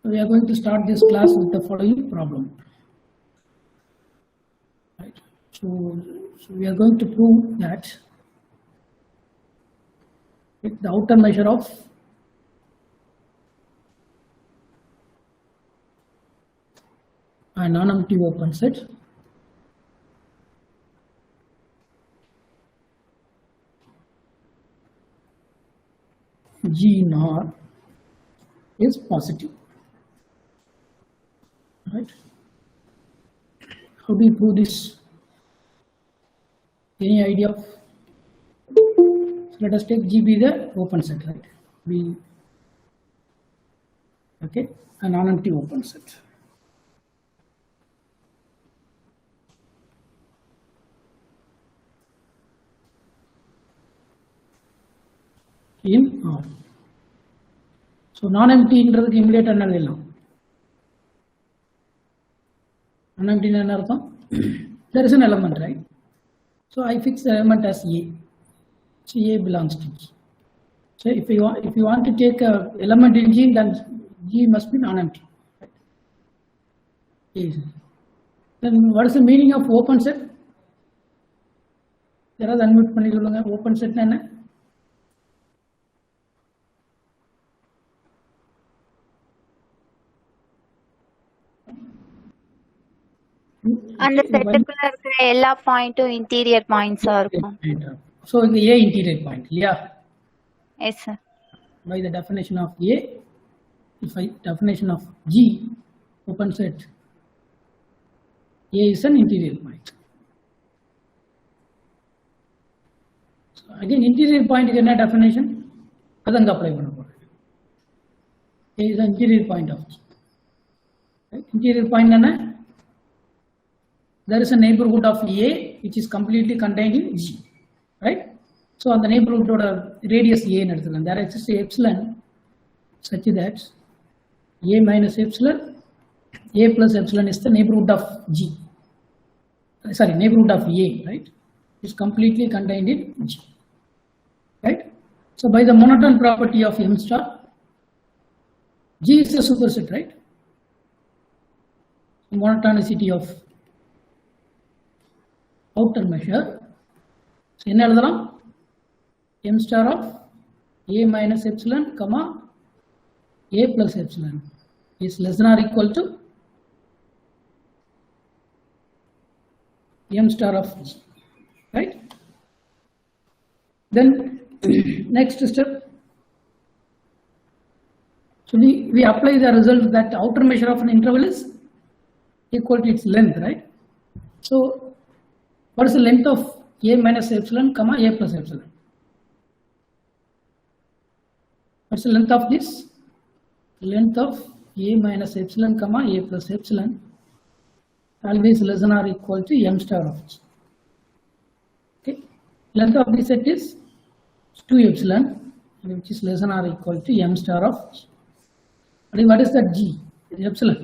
We are going to start this class with the following problem. Right. So we are going to prove that the outer measure of a non-empty open set G naught is positive. Right? How do you prove this? Any idea of? So let us take G be the open set, right? B, okay, a non-empty open set. In R. So non-empty இன்றதுக்கு immediate என்ன எழுதலாம்? Non-empty என்ன அர்த்தம்? There is an element, right? So I fix the element as A. So A belongs to G. So if you want to take a element in G, then G must be non-empty. Right? Then what is the meaning of open set? யாராவது unmute பண்ணி சொல்லுங்க. Open செட்னா என்ன? அந்த செட்டுக்குள்ள இருக்கிற எல்லா பாயிண்டும் interior பாயிண்ட்ஸா இருக்கும். So இங்க A interior point இல்லையா? Yes sir. By the definition of A, definition of G open set, A is an interior point. So again interior point க்கு என்ன definition? அதங்க அப்ளை பண்ண போறேன். A is an interior point of G. Right? Interior point என்ன? There is a neighborhood of A which is completely contained in G, right? So on the neighborhood of radius A in there exists epsilon such that A minus epsilon, A plus epsilon is the neighborhood of G. Sorry, neighborhood of A, right? It's completely contained in G, right? So by the monotone property of M star, G is a superset, right? Monotonicity of outer measure. So என்ன எழுதலாம்? M star of A minus epsilon comma A plus epsilon is less than or equal to M star of G, right? Then next step, so we apply the result that the outer measure of an interval is equal to its length, right? So what is the length of A minus epsilon comma A plus epsilon? What's the length of this? Length of A minus epsilon comma A plus epsilon always less than or equal to M star of G. Okay, length of this set is 2 epsilon, which is less than or equal to M star of G. What is that G? Epsilon.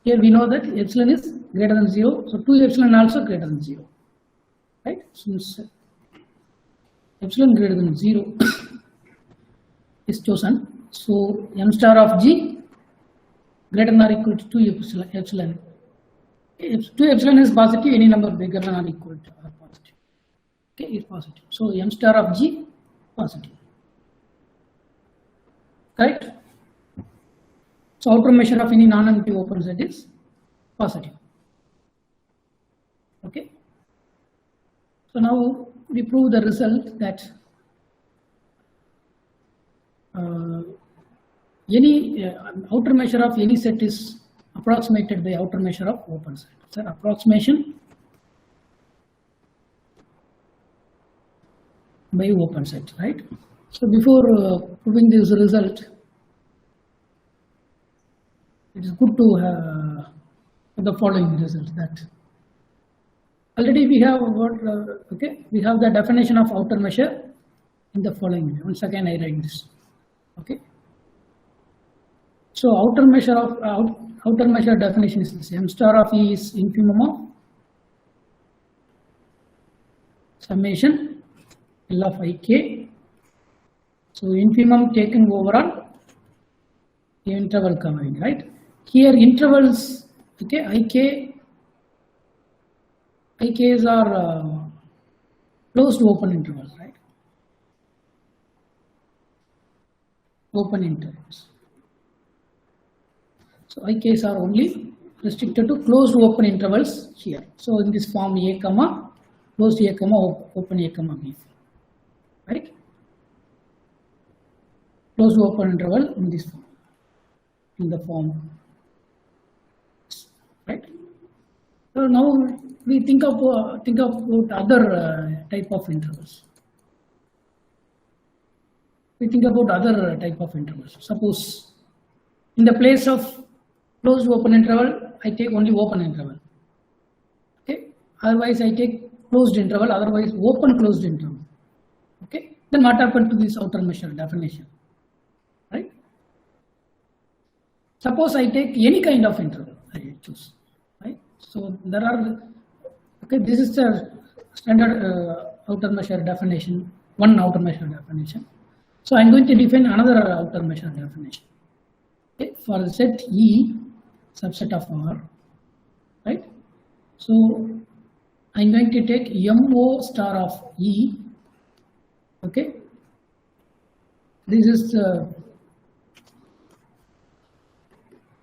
Here we know that epsilon is greater than 0, so 2 epsilon also greater than 0, right? Since epsilon greater than 0 is chosen, so M star of G greater than or equal to 2 epsilon. If 2 epsilon is positive, any number bigger than or equal to are positive. Okay, is positive. So M star of G positive, right? So outer measure of any non-empty open set is positive. Okay. So now we prove the result that any outer measure of any set is approximated by outer measure of open set. So approximation by open set, right? So before proving this result, it is good to have the following result that already we have what okay, we have the definition of outer measure in the following way. Once again I write this. Okay, so outer measure definition is this: M star of E is infimum of summation L of ik. So infimum taken overall interval coming, right? Here intervals, okay, IKs are closed open intervals, right? Open intervals. So IKs are only restricted to closed open intervals here. So in this form A comma closed A comma open A comma B, right? Closed open interval in this form, in the form, right? So now we think about other type of intervals. We think about other type of intervals. Suppose in the place of closed open interval, I take only open interval. Okay. Otherwise, I take closed interval. Otherwise, open closed interval. Okay. Then what happened to this outer measure definition? Right. Suppose I take any kind of interval I choose. Right. So there are. Okay. This is the standard outer measure definition. One outer measure definition. So I am going to define another outer measure definition. Okay. For the set E, subset of R, right? So I am going to take MO star of E. Okay. This is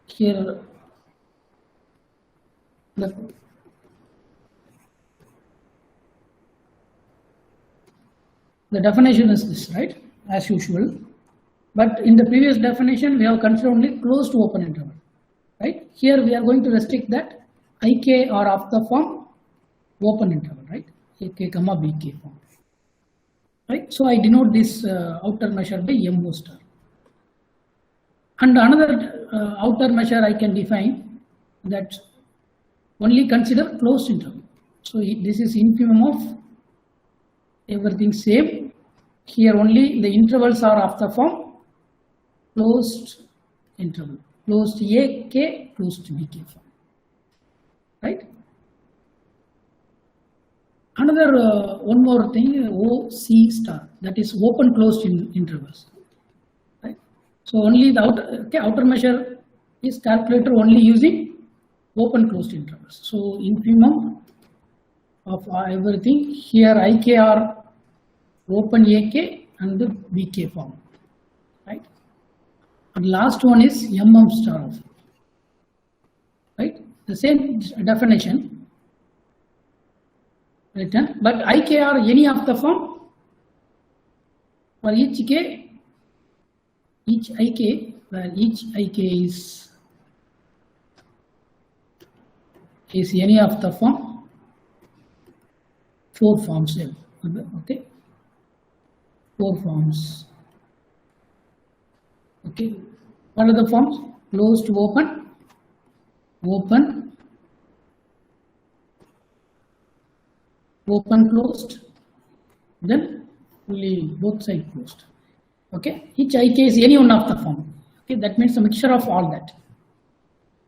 here the definition is this, right? As usual, but in the previous definition we have considered only closed open interval, right? Here we are going to restrict that IK are of the form open interval, right? AK comma BK form, right? So I denote this outer measure by MO star. And another outer measure I can define that only consider closed interval. So this is infimum of everything same. Here only the intervals are of the form closed interval, closed AK, closed BK form, right? Another one more thing, OC star, that is open closed intervals, right? So only the outer measure is calculated only using open closed intervals. So infimum of everything here IK are open AK and the BK form, right? And last one is MM star of, right? The same definition written, but IK are any of the form for each IK, where each IK is any of the form, 4 forms, okay? 4 forms. Okay. What are the forms? Closed open, open, open closed, then fully both sides closed. Okay. Each IK is any one of the form. Okay. That means a mixture of all that.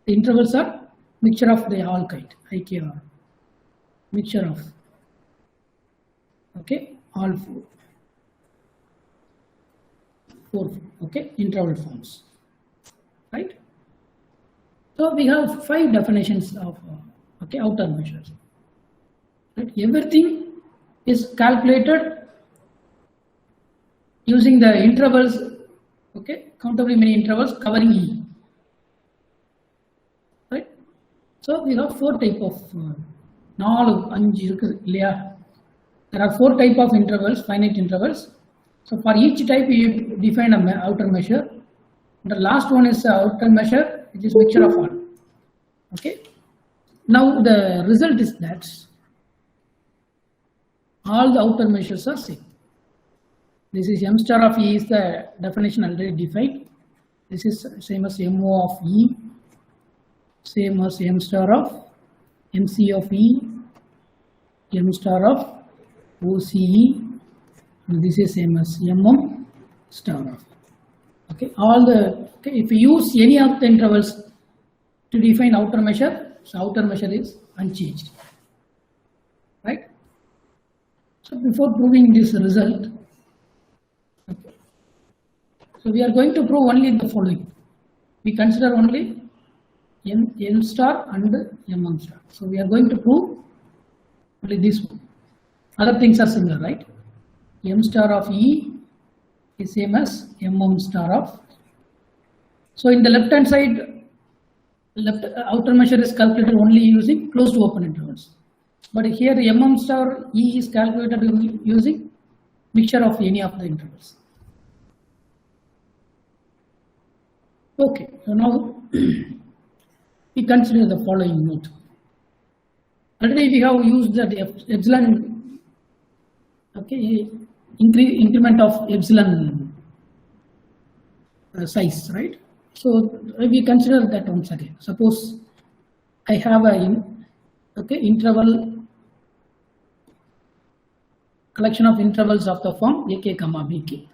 The intervals are mixture of the all kind. IK are mixture of, okay, all 4, okay, interval forms, right? So we have 5 definitions of okay, outer measures, right? Everything is calculated using the intervals, okay, countably many intervals covering E, right? So we have 4 type of there are 4 type of intervals, finite intervals. So for each type you define an outer measure. The last one is outer measure, which is mixture of all. Okay. Now the result is that all the outer measures are same. This is M star of E is the definition already defined. This is same as MO of E, same as M star of MC of E, M star of OCE. And this is same as MM star of. Okay, all the if you use any of the intervals to define outer measure, so outer measure is unchanged, right? So before proving this result, okay, so we are going to prove only the following. we consider only m star and mm star. So we are going to prove only this one. Other things are similar, right? M star of E is same as mm star of. So in the left hand side, left outer measure is calculated only using closed open intervals. But here mm star E is calculated using mixture of any of the intervals. Okay, so now we consider the following note. Already we have used that epsilon, okay, increment of epsilon size, right? So we consider that once again. Suppose I have a interval collection of intervals of the form ak comma bk,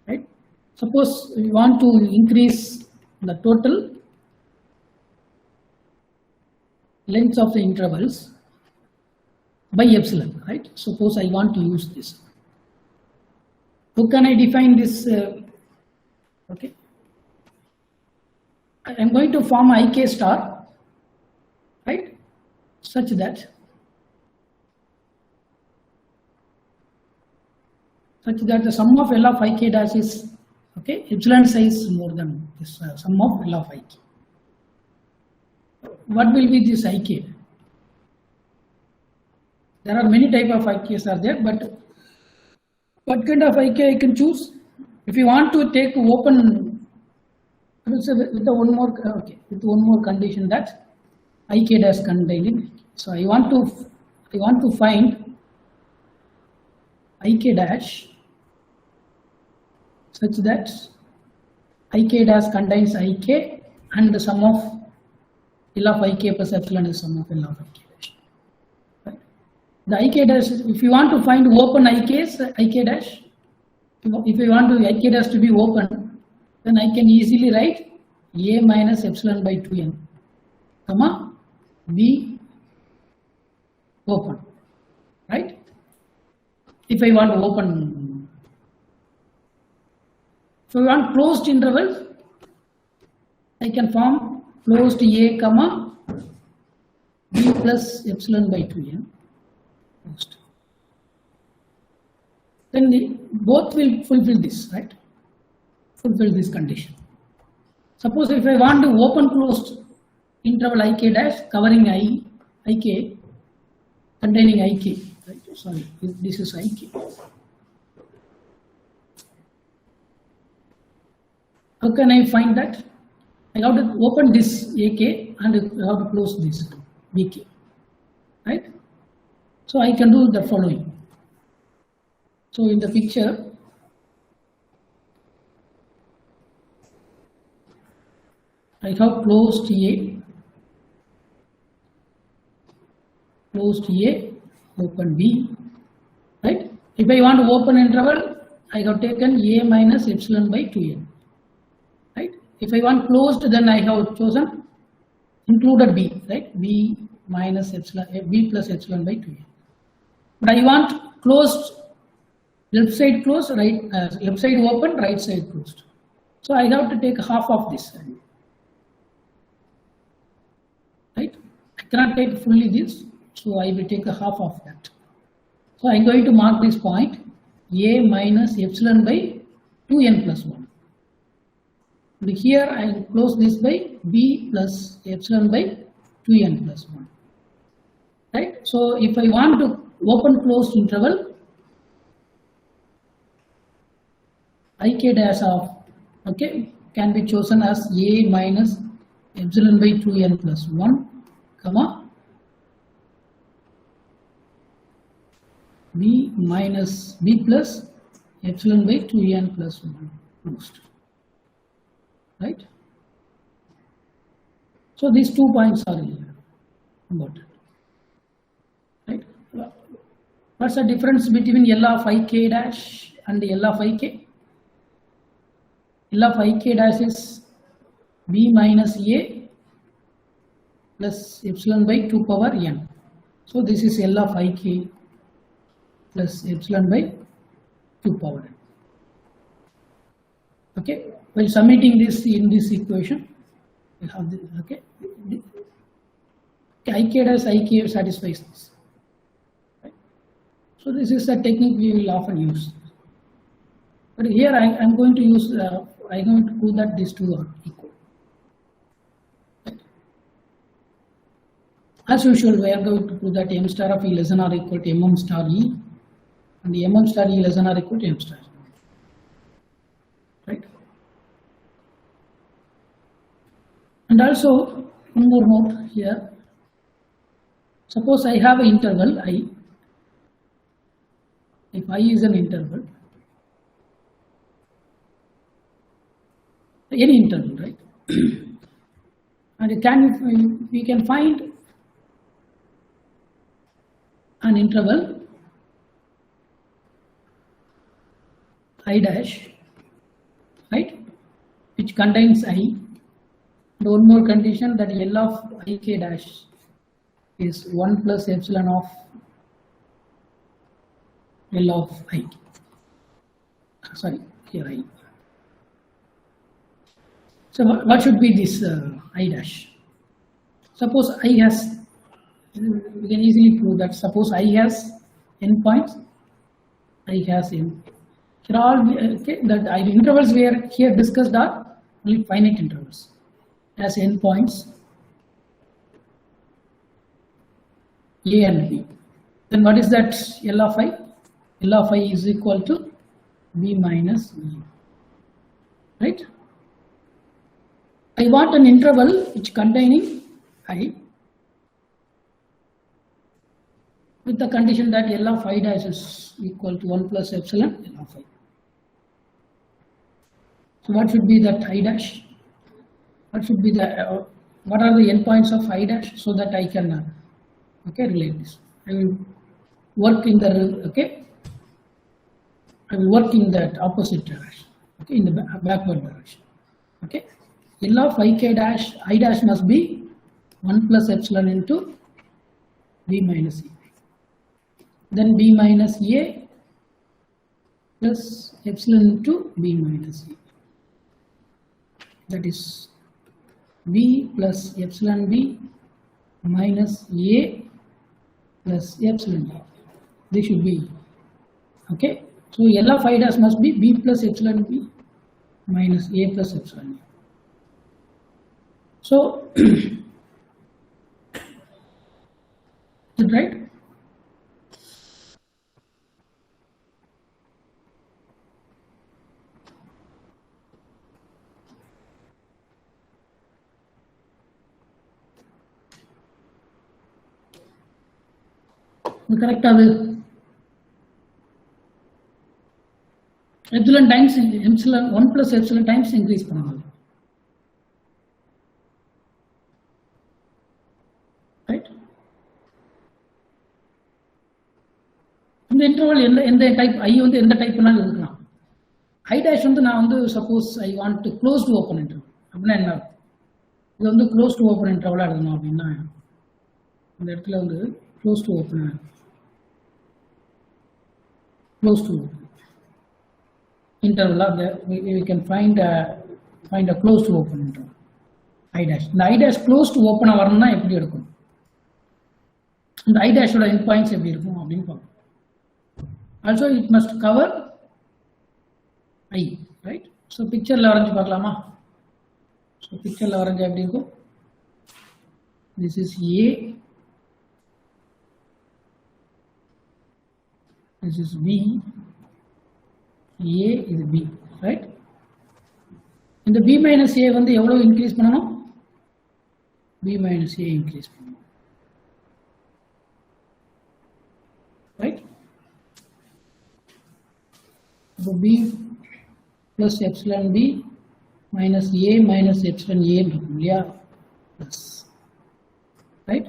right? Suppose we want to increase the total length of the intervals by epsilon, right? Suppose I want to use this. How can I define this? Okay, I am going to form ik star, right? Such that the sum of L of ik dash is, okay, epsilon size more than this sum of L of ik. What will be this ik? There are many type of ik's are there, but what kind of ik I can choose? If you want to take open, I will say with the one more condition that ik dash containing. So I want to find ik dash such that ik dash contains ik and the sum of L of ik plus epsilon is sum of L of ik dash. Right? The ik dash, if you want to find open ik's, ik dash, if you want to ik dash to be open, then I can easily write a minus epsilon by 2n, comma b open, right? If I want to open, if I want closed intervals, I can form closed a comma b plus epsilon by 2n closed. Then both will fulfill this, right? Fulfill this condition. Suppose if I want to open closed interval ik dash covering ik containing ik, right? Sorry, this is ik. How can I find that? I have to open this ak and I have to close this bk, right? So I can do the following. So in the picture, I have closed a, open b, right? If I want to open interval, I have taken a minus epsilon by 2n, right? If I want closed, then I have chosen included b, right? b minus epsilon, b plus epsilon by 2n. But I want closed, left side closed, right? Left side open, right side closed. So I have to take half of this, right? I cannot take fully this, so I will take a half of that. So I am going to mark this point a minus epsilon by 2n plus 1. And here I will close this by b plus epsilon by 2n plus 1. Right? So if I want to open closed interval, ik dash of, okay, can be chosen as a minus epsilon by 2n plus 1, comma b minus b plus epsilon by 2n plus 1 closed, right? So these 2 points are important, right? What's the difference between L of ik dash and L of ik? L of ik dash is b minus a plus epsilon by 2 power n. So this is L of ik plus epsilon by 2 power n. Okay, while submitting this in this equation, we have the, okay, ik dash ik satisfies this. Right? So this is a technique we will often use. But here I am going to use, I am going to prove that these two are equal. Right? As usual, we are going to prove that m star of E less than or equal to mm star E, and the mm star E less than or equal to m star. Right? And also, one more note here. Suppose I have an interval I. If I is an interval, any interval, right? And we can find an interval I dash, right, which contains I, and one more condition that L of ik dash is 1 plus epsilon of L of I. Sorry, here I. So what should be this I dash? Suppose I has, we can easily prove that suppose I has n points, I has n. Here all okay, that intervals we are here discussed are only finite intervals as n points A and B. Then what is that L of I? L of I is equal to B minus E. Right? I want an interval which containing I with the condition that L of I dash is equal to 1 plus epsilon L of I. So what should be that I dash? What should be the what are the endpoints of I dash, so that I can okay, relate this. I will work in the okay. I will work in that opposite direction. Okay, in the backward direction. Okay. L of ik dash, I dash must be 1 plus epsilon into B minus E. Then B minus A plus epsilon into B minus E. That is B plus epsilon B minus A plus epsilon A. This should be okay. So L of I dash must be B plus epsilon B minus A plus epsilon A. So, is it right? Correct? Epsilon times epsilon 1 plus epsilon times increase பண்ணலாம். Right? இந்த interval எந்த type I வந்து எந்த டைப்னாலும் இருக்கலாம். I dash வந்து நான் வந்து suppose I want to close to open interval அப்படின்னா என்ன? இது வந்து க்ளோஸ் டு ஓப்பன் இன்டர்வலா எழுதணும் அப்படின்னா இந்த இடத்துல வந்து close to open interval of the we can find a close to open interval I dash. இந்த I dash close to open வரணும்னா எப்படி எடுக்கும்? இந்த I dash ஓட end points எப்படி இருக்கும் அப்படின்னு பார்ப்போம். Also it must cover I, right? So pictureல வரைஞ்சு பார்க்கலாமா? So pictureல வரைஞ்சா எப்படி இருக்கும்? This is A, this is B, A is B, right? இந்த B minus A வந்து எவ்வளவு இன்க்ரீஸ் பண்ணணும்? B minus A இன்க்ரீஸ் பண்ணணும், right? So B plus epsilon B minus A minus epsilon A இருக்கும் இல்லையா? Plus, right?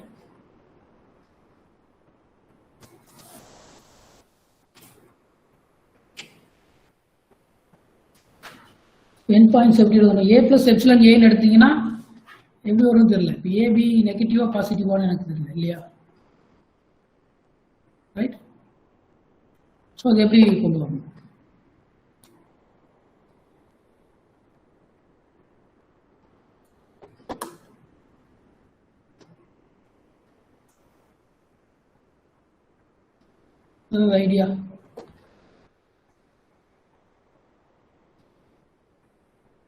end points எப்படி எழுதணும்? A plus epsilon A ன்னு எடுத்தீங்கன்னா எப்படி வரும்னு தெரியல. இப்போ A B நெகட்டிவா பாசிட்டிவான்னு எனக்கு தெரியல இல்லையா? ரைட்? ஸோ அது எப்படி கொண்டு வரணும்? idea.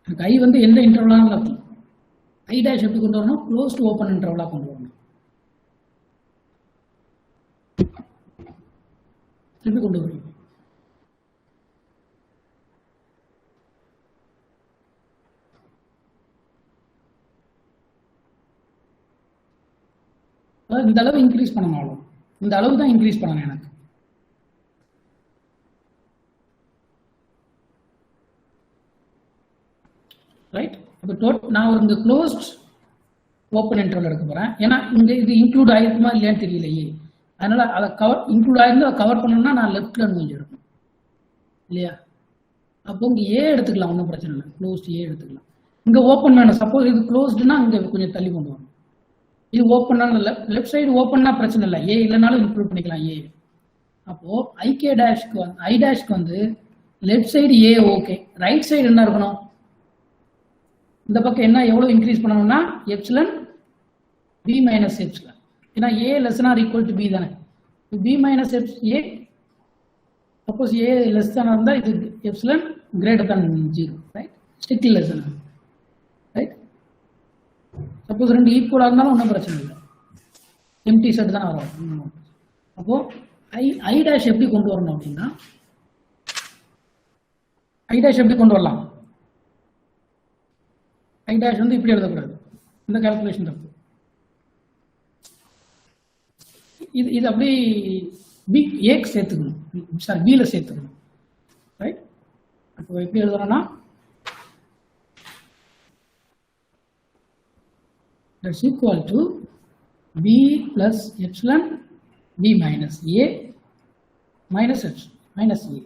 I வந்து எந்த இன்டர்வலாக இருக்கும் I dash எப்படி கொண்டு வரணும் க்ளோஸ் டு ஓப்பன் இன்டர்வலாக கொண்டு வரணும் எப்படி கொண்டு வரணும் இந்த அளவு இன்க்ரீஸ் பண்ணணும் அவ்வளோ இந்த அளவு தான் இன்க்ரீஸ் பண்ணணும் எனக்கு ரைட் அப்போ நான் இந்த க்ளோஸ்ட் ஓப்பன் இன்டர்வல் எடுக்க போகிறேன் ஏன்னா இங்கே இது இன்க்ளூட் ஆகிருக்குமா இல்லையான்னு தெரியலையே அதனால் அதை இன்க்ளூட் ஆகிருந்து அதை கவர் பண்ணணும்னா நான் லெஃப்டில் கொஞ்சம் எடுக்கணும் இல்லையா அப்போ இங்கே ஏ எடுத்துக்கலாம் ஒன்றும் பிரச்சனை இல்லை க்ளோஸ்ட் ஏ எடுத்துக்கலாம் இங்கே ஓப்பன் வேணும் சப்போஸ் இது க்ளோஸ்டுனா இங்கே கொஞ்சம் தள்ளி கொண்டு வரணும் இது ஓப்பன்னாலும் லெஃப்ட் சைடு ஓப்பன்னா பிரச்சனை இல்லை ஏ இல்லைனாலும் இன்க்ளூட் பண்ணிக்கலாம் ஏ அப்போது ஐகே டேஷ்க்கு வந்து ஐ டேஷ்க்கு வந்து லெஃப்ட் சைடு ஏ ஓகே ரைட் சைடு என்ன இருக்கணும் இந்த பக்கம் என்ன எவ்வளோ இன்க்ரீஸ் பண்ணணும்னா எப்சிலன் பி மைனஸ் எப்சிலன் ஏன்னா A less or equal to B தானே B minus A suppose A less தானே இருந்தால் இது எப்சிலன் கிரேட்டர் தான் 0 right strictly less right suppose ரெண்டு ஈக்குவலாக இருந்தாலும் ஒன்றும் பிரச்சனை இல்லை எம்டி செட் தான் வரும் அப்போது ஐ டேஷ் எப்படி கொண்டு வரணும் அப்படின்னா ஐ டேஷ் எப்படி கொண்டு வரலாம் ஐ டேஷ் வந்து இப்படி எழுதக்கூடாது இந்த கால்குலேஷன் தப்பு இது அப்படி பி ஏக்கு சேர்த்துக்கணும் சாரி பியில் சேர்த்துக்கணும் ரைட் அப்போ எப்படி எழுதுறோம்னா that's equal to b plus epsilon b minus a minus epsilon minus a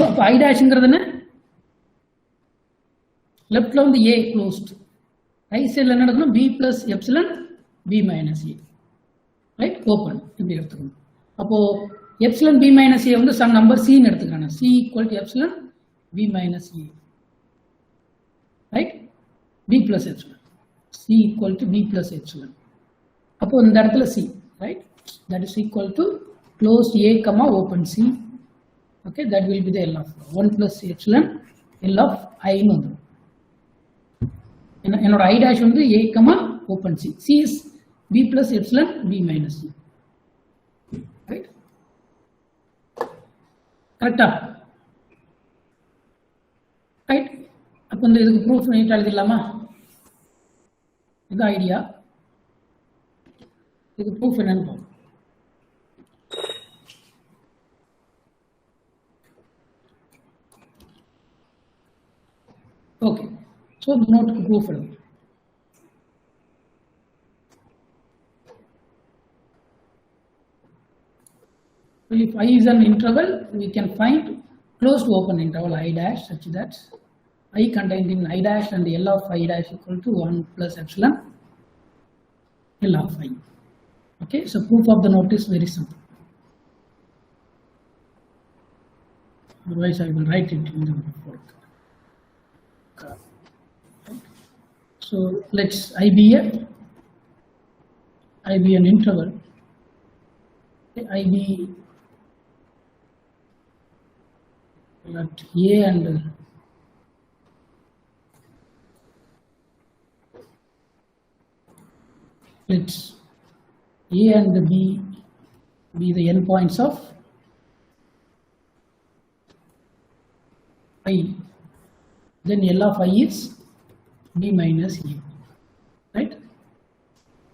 அப்போ ஐ டேஷ்ங்கிறது என்ன லெஃப்ட்ல வந்து ஏ க்ளோஸ்ட் ரைட் சைடில் என்ன நடக்கணும் B plus epsilon B minus A right open இப்படி எடுத்துக்கணும் அப்போ எப்சிலன் பி மைனஸ் ஏ வந்து சம் நம்பர் சின்னு எடுத்துக்கணும் C equal to epsilon B minus A right B plus epsilon C equal to B plus epsilon அப்போ இந்த இடத்துல C right that is equal to closed A comma open C okay that will be the L of 1 plus epsilon L of ஐன்னு வந்துடும் என்னோட I dash வந்து A comma open C C is B plus epsilon B minus C right கரெக்டா right அப்போ இந்த இதுக்கு proof நீட்டாக எழுதிடலாமா இது ஐடியா இதுக்கு ப்ரூஃப் என்னன்னு பார்ப்போம் okay so note to proof it. So if I is an interval, we can find closed open interval I dash such that I contained in I dash and L of I dash equal to 1 plus epsilon L of I. Okay, so proof of the note is very simple. Otherwise, I will write it in the work. So let's I be an interval. I be at A and let's A and B be the endpoints of I. Then L of I is B minus A, right?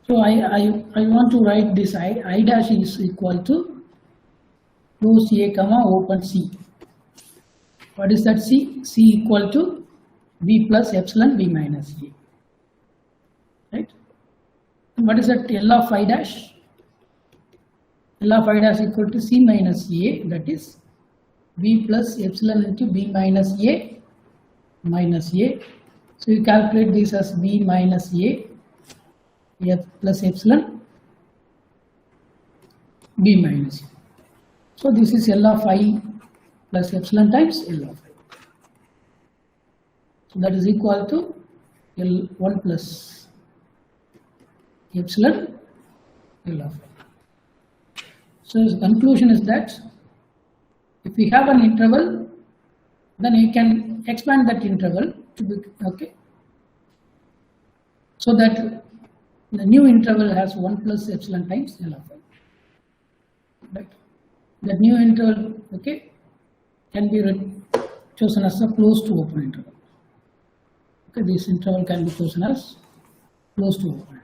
So I want to write this I dash is equal to close A comma open C. What is that C? C equal to B plus epsilon B minus A, right? And what is that L of I dash? L of I dash equal to C minus A, that is B plus epsilon into B minus A minus A. So you calculate this as B minus A plus epsilon B minus A. So this is L of I plus epsilon times L of I. So that is equal to L1 plus epsilon L of I. So the conclusion is that if we have an interval, then we can expand that interval to be okay, so that the new interval has 1 plus epsilon times L of I. Right? The new interval, okay, can be chosen as a closed to open interval. Okay, this interval can be chosen as closed to open,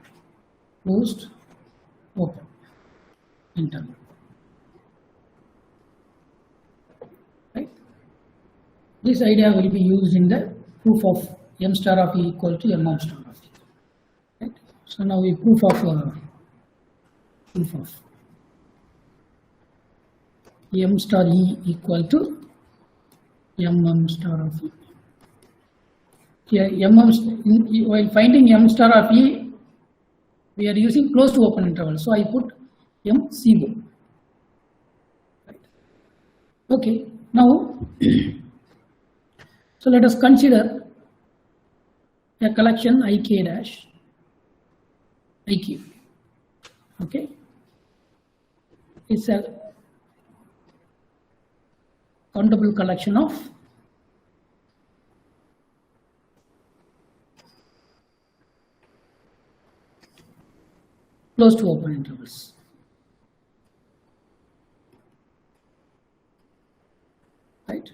closed open interval. Right? This idea will be used in the proof of m star of E equal to m star of E. Right? So now we proof of m star E equal to m star of E. Here while finding m star of E, we are using closed to open interval. So I put MCO. Right. Okay. Now, so let us consider a collection IK dash IQ. Okay. It's a countable collection of close to open intervals. Right?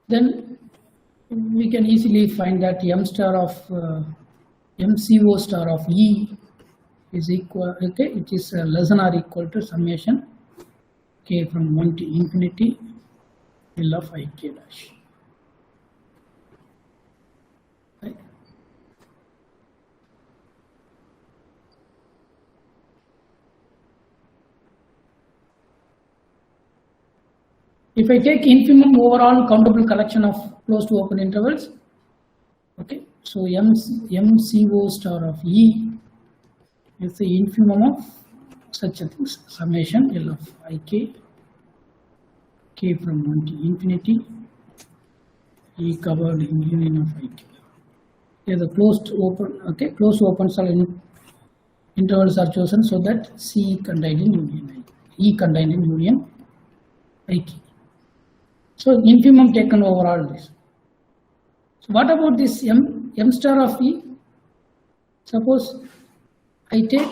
Then we can easily find that m star of MCO star of E is equal, okay, it is less than or equal to summation k from 1 to infinity L of IK dash. Right? If I take infimum overall countable collection of close to open intervals, okay, so MCO star of E is the infimum of such a thing, summation L of IK k from 1 to infinity E covered in union of IK. Here the closed open, okay, closed opens are intervals are chosen so that C contained in union E contained in union IK. So infimum taken over all this. So what about this m star of E? Suppose I take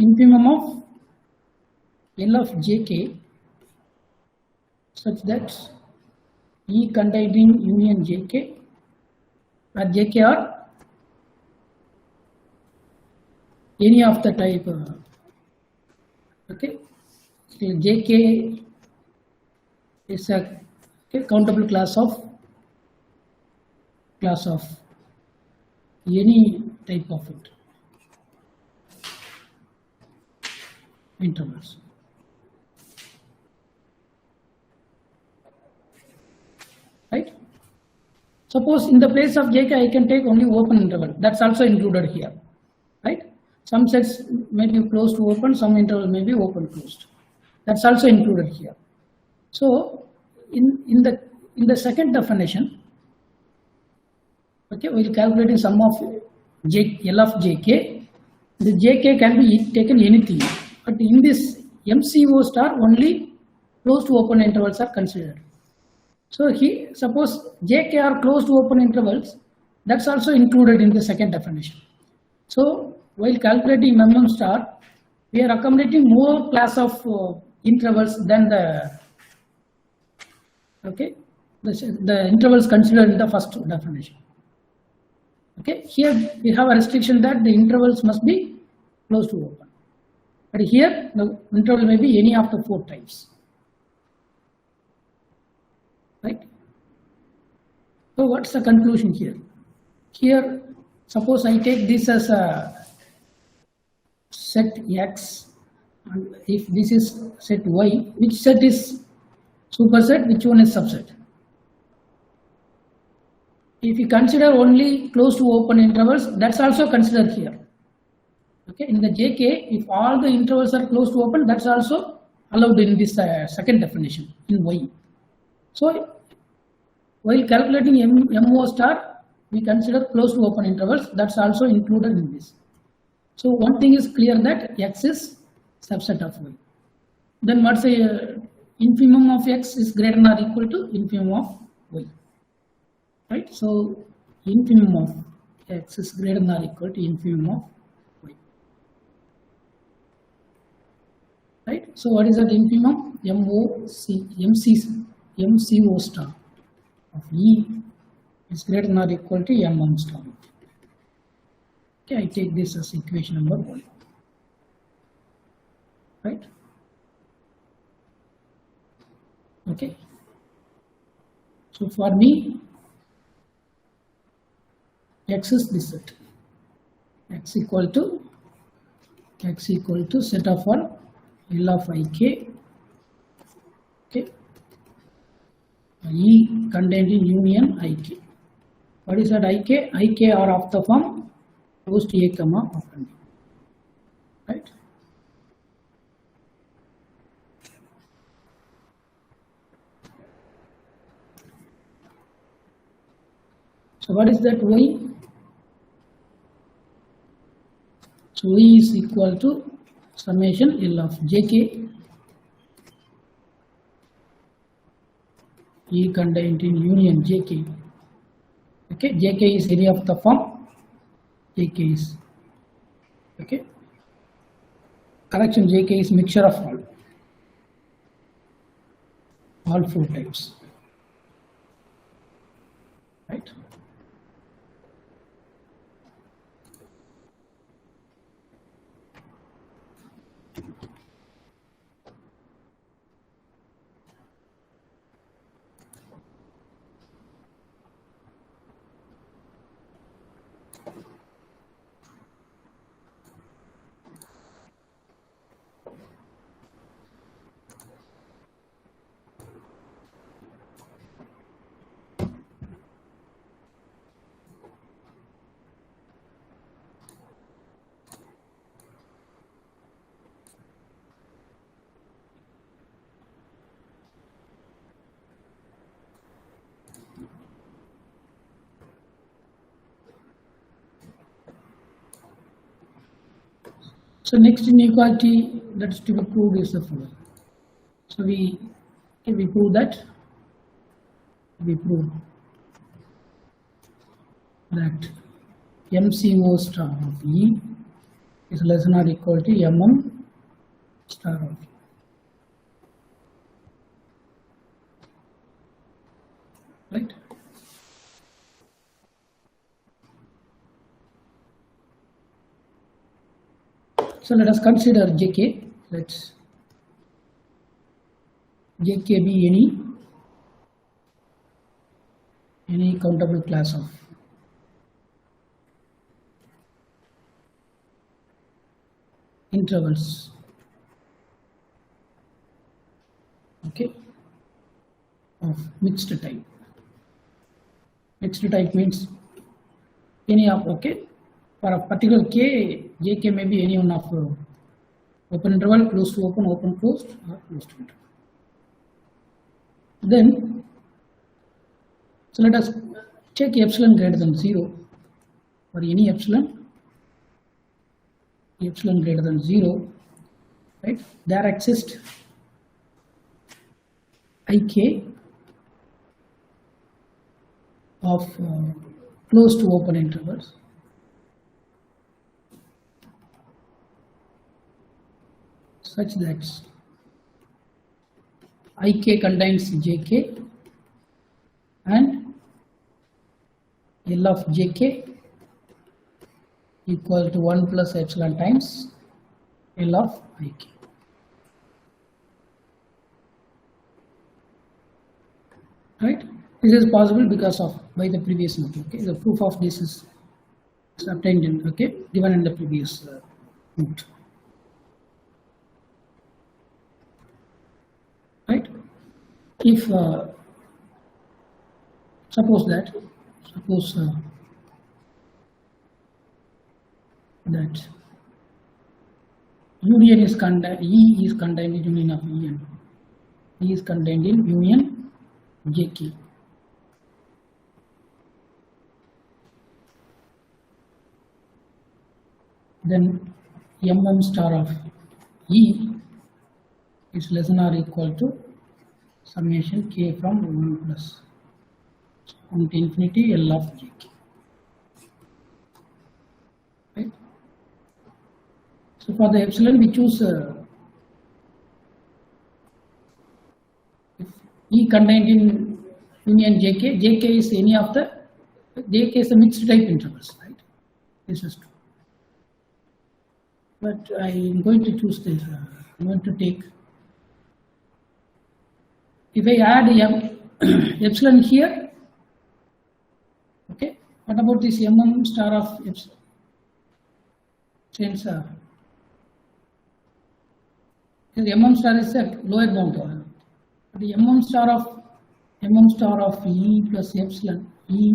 infimum of L of JK such that E contained in union JK, where JK are any of the type. Okay, so JK is a countable class of any type of intervals. Right? Suppose in the place of JK I can take only open interval. That's also included here. Right? Some sets may be closed to open, some interval may be open closed. That's also included here. So in the second definition, okay, we'll calculate sum of L of JK. The JK can be taken anything, but in this MCO star only close to open intervals are considered. So suppose JK are close to open intervals, that's also included in the second definition. So while calculating MM star, we are accommodating more class of intervals than the intervals considered in the first definition. Okay, here we have a restriction that the intervals must be close to open, but here the interval may be any of the 4 types. Right? So what's the conclusion here? Here, suppose I take this as a set X, and if this is set Y, which set is superset, which one is subset? If you consider only close to open intervals, that's also considered here. Okay, in the JK, if all the intervals are close to open, that's also allowed in this second definition in Y. So while calculating MO star, we consider close to open intervals, that's also included in this. So one thing is clear that X is subset of Y. Then what's a infimum of X is greater than or equal to infimum of Y, right? So infimum of X is greater than or equal to infimum of Y, right? So what is that infimum? MCO star of E is greater than or equal to M1 star. Okay, I take this as equation number 1, right? Okay, so for me, X is this set. X equal to set of all L of Ik. Okay, E contained in union Ik. What is that Ik? Ik are of the form close to A comma open B, right? So what is that Y? So Y is equal to summation L of Jk, E contained in union Jk. Okay, Jk is area of the form, Jk is, okay, correction, Jk is mixture of all four types, right? So next inequality that is to be proved is the following. So we prove that MCO star of E is less than or equal to M1 star of E, right? So let us consider Jk. Let's Jk be any countable class of intervals, okay, of mixed type. Mixed type means any of, okay, for a particular k, Jk may be any one of open interval, close to open, open closed, or closed to interval. Then, so let us check epsilon greater than 0 for any epsilon greater than 0, right? There exists Ik of close to open intervals such that Ik contains Jk and L of Jk equal to 1 plus epsilon times L of Ik. Right? This is possible because of by the previous note. Okay, the proof of this is obtained in, okay, given in the previous note. Right? If suppose that union is contained, E is contained in union of E and E is contained in union Jk. Then M1 star of E is less than or equal to summation k from 1 plus 1 to infinity L of jk. Right? So for the epsilon we choose if E contained in union jk, jk is any of the, jk is a mixed type intervals, right? This is true. But I am going to choose this, I'm going to take, if I add epsilon here, okay, what about this mm star of epsilon? Since the mm star is a lower bound, the mm star of E plus epsilon, E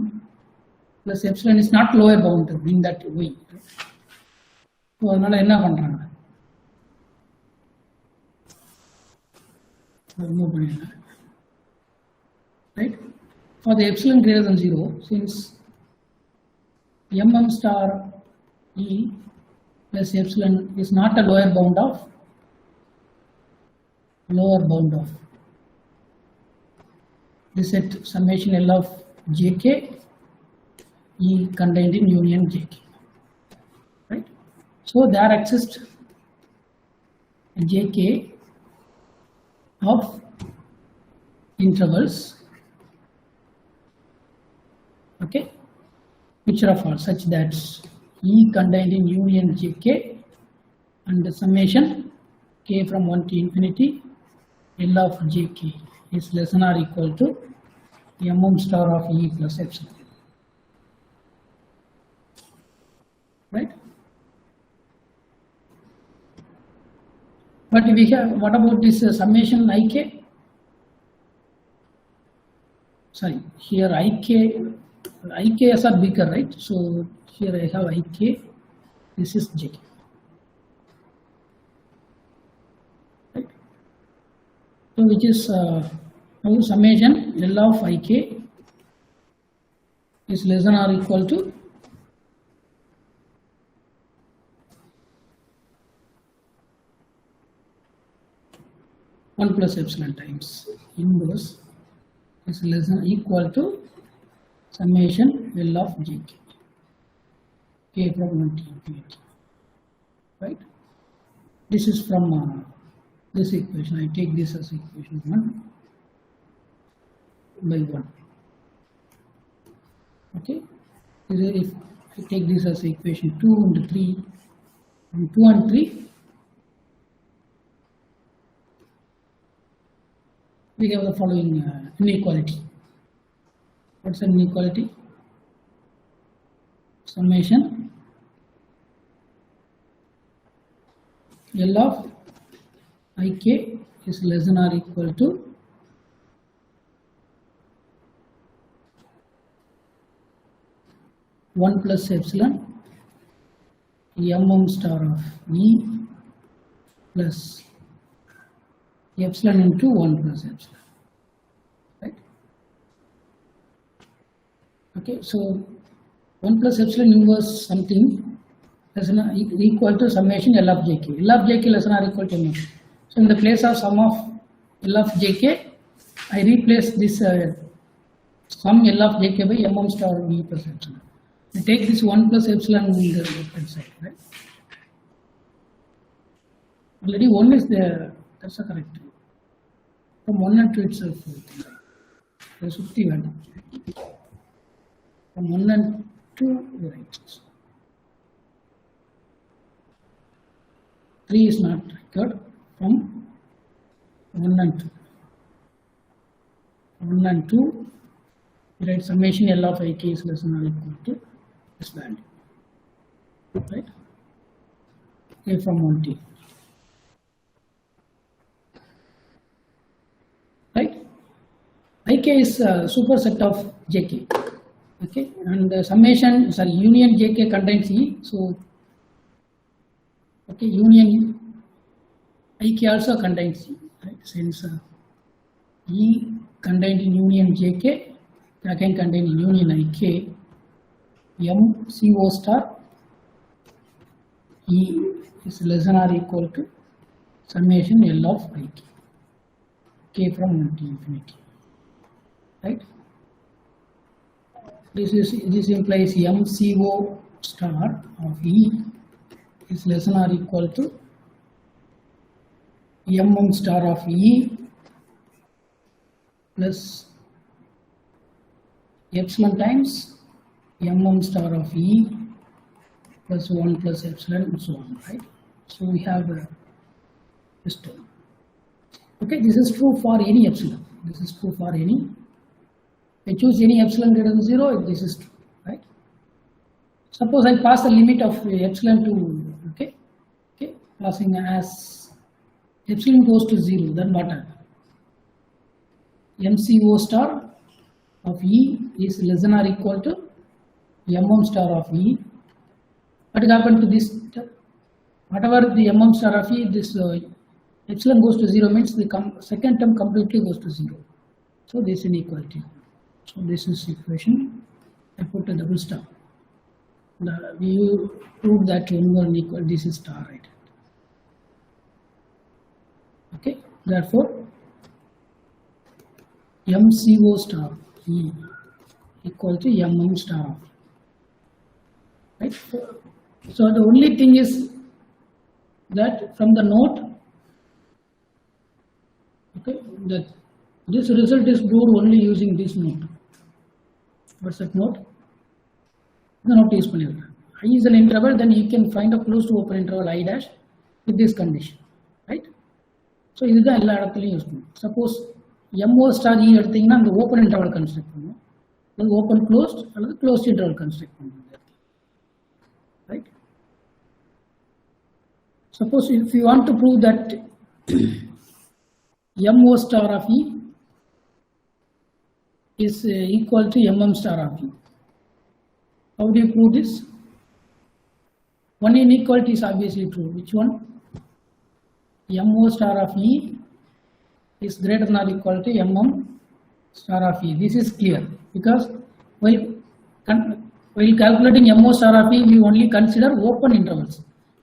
plus epsilon is not lower bound in that way. So அதனால என்ன பண்றாங்க, remove பண்ணிடலாம். Right? For the epsilon greater than 0, since mm star E plus epsilon is not a lower bound of the set summation L of jk E contained in union jk. Right? So there exists jk of intervals, okay, which are of all such that E contained in union jk and the summation k from 1 to infinity L of jk is less than or equal to mm star of E plus epsilon. Right? But we have, what about this summation ik? Sorry, here IKs are bigger, right? So here I have ik, this is jk. Right? So which is now summation L of ik is less than or equal to one plus epsilon times inverse is less than or equal to summation L of jk, k from 1 to infinity. Right? This is from this equation. I take this as equation 1 by 1. Okay. If I take this as equation 2 and 3, and 2 and 3, we have the following inequality. What's an inequality? Summation L of ik is less than or equal to one plus epsilon mm star of E plus epsilon into 1 plus epsilon. Right? Okay, so 1 plus epsilon inverse something less than equal to summation L of jk. L of jk less than or equal to mm. So in the place of sum of L of jk, I replace this sum L of jk by mm star of E plus epsilon. I take this 1 plus epsilon in the left hand side. Right? Already 1 is there. That's a correct. From 1 and 2 itself, from 1 and 2, right. 3 is not required from 1 and 2. 1 and 2, right, summation L of ik is less than or equal to this value. Right? A from 1 to. Right? Ik is a superset of jk. Okay, and the summation, sorry, union jk contains E. So, okay, union ik also contains E. Right? Since E contained in union jk, again contained in union ik, m co star E is less than or equal to summation L of ik, k from 1 to infinity, right? This implies MCO star of E is less than or equal to MM star of E plus epsilon times MM star of E plus 1 plus epsilon and so on, right? So we have this term. Okay, this is true for any epsilon. This is true for any. I choose any epsilon greater than 0, this is true, right? Suppose I pass the limit of epsilon to, okay, passing as epsilon goes to 0, then what happens? MCO star of E is less than or equal to MM star of E. What will happen to this term? Whatever the MM star of E, this epsilon goes to 0 means the second term completely goes to 0. So this inequality. So this is equation. I put a double star. We prove that one more equal. This is star, right? Okay. Therefore, MCO star E equal to MM star of E. Right. So the only thing is that from the note, okay, that this result is proved only using this note. What's that note? The note is I is an interval, then you can find a close to open interval I dash with this condition, right? So this is the use. Suppose MO star E எடுத்தீங்கன்னா அந்த open interval construct பண்ணும். அது open closed அல்லது closed interval construct பண்ணும். Right? Suppose if you want to prove that MO star of E is equal to MM star of E. How do you prove this? One inequality is obviously true. Which one? MO star of E is greater than or equal to MM star of E. This is clear because while calculating MO star of E, we only consider open intervals.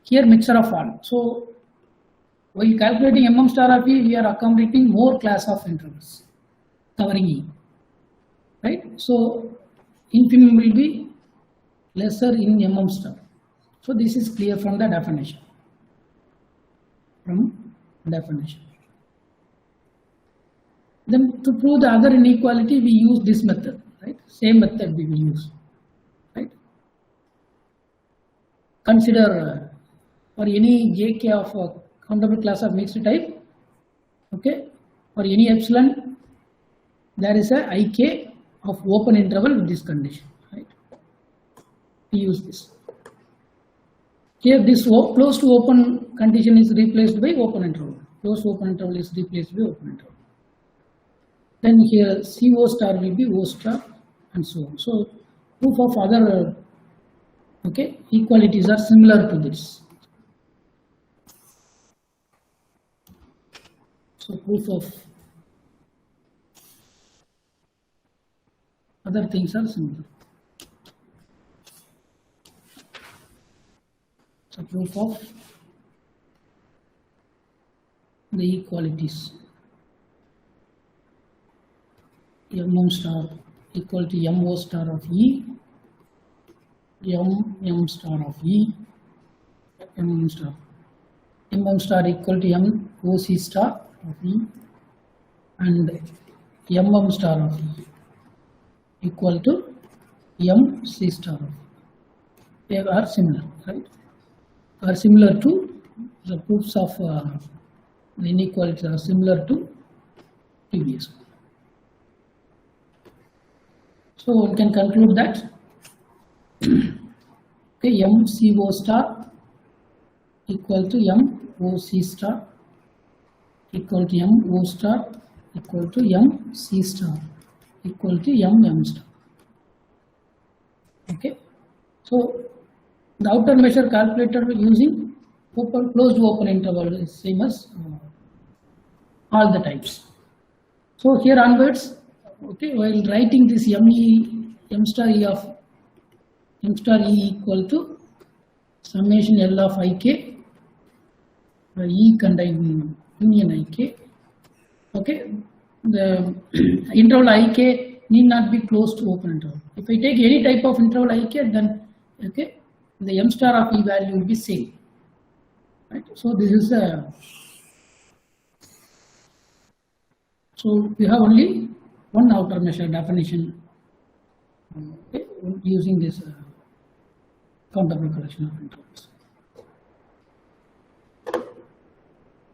Here mixture of all. So while calculating MM star of E, we are accommodating more class of intervals covering E. Right? So infimum will be lesser in MM star. So this is clear from the definition. Then to prove the other inequality, we use this method, right? Same method we will use, right? Consider for any jk of a countable class of mixed type, okay, for any epsilon, there is a ik of open interval with this condition, right? We use this. Here this close to open condition is replaced by open interval. Close to open interval is replaced by open interval. Then here CO star will be O star and so on. So proof of other equalities are similar to this. So proof of other things are similar. So proof of the equalities. MM star equal to MO star of E, MM star of E, MM star equal to MOC star of E, and MM star of E equal to MC star of E. They are similar, right? Are similar to the proofs of the inequalities are similar to previous one. So one can conclude that MCO star equal to MOC star equal to MO star equal to MC star equal to MM star. Okay, so the outer measure calculated using closed open interval is same as all the types. So here onwards, okay, while writing this M star E equal to summation L of ik E containing union ik. Okay, the interval ik need not be close to open interval. If I take any type of interval ik, then okay, the m star of E value will be same. Right. So this is a. So we have only one outer measure definition. Okay, using this countable collection of intervals.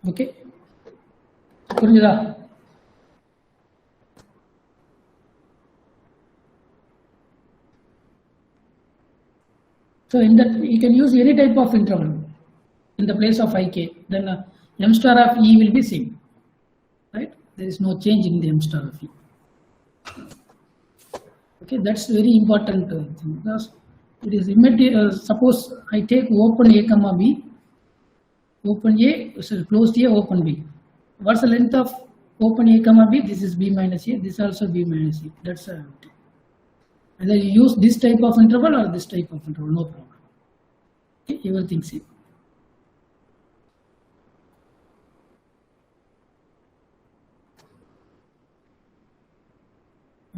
Okay. So in that you can use any type of interval in the place of ik, then m star of E will be same, right? There is no change in the m star of E. Okay, that's very important thing, because it is immediate. Suppose I take open A comma B, open A, sorry, closed A, open B. What's the length of open A comma B? This is B minus A. This is also B minus A. That's either you use this type of interval or this type of interval, no problem. Okay, everything same.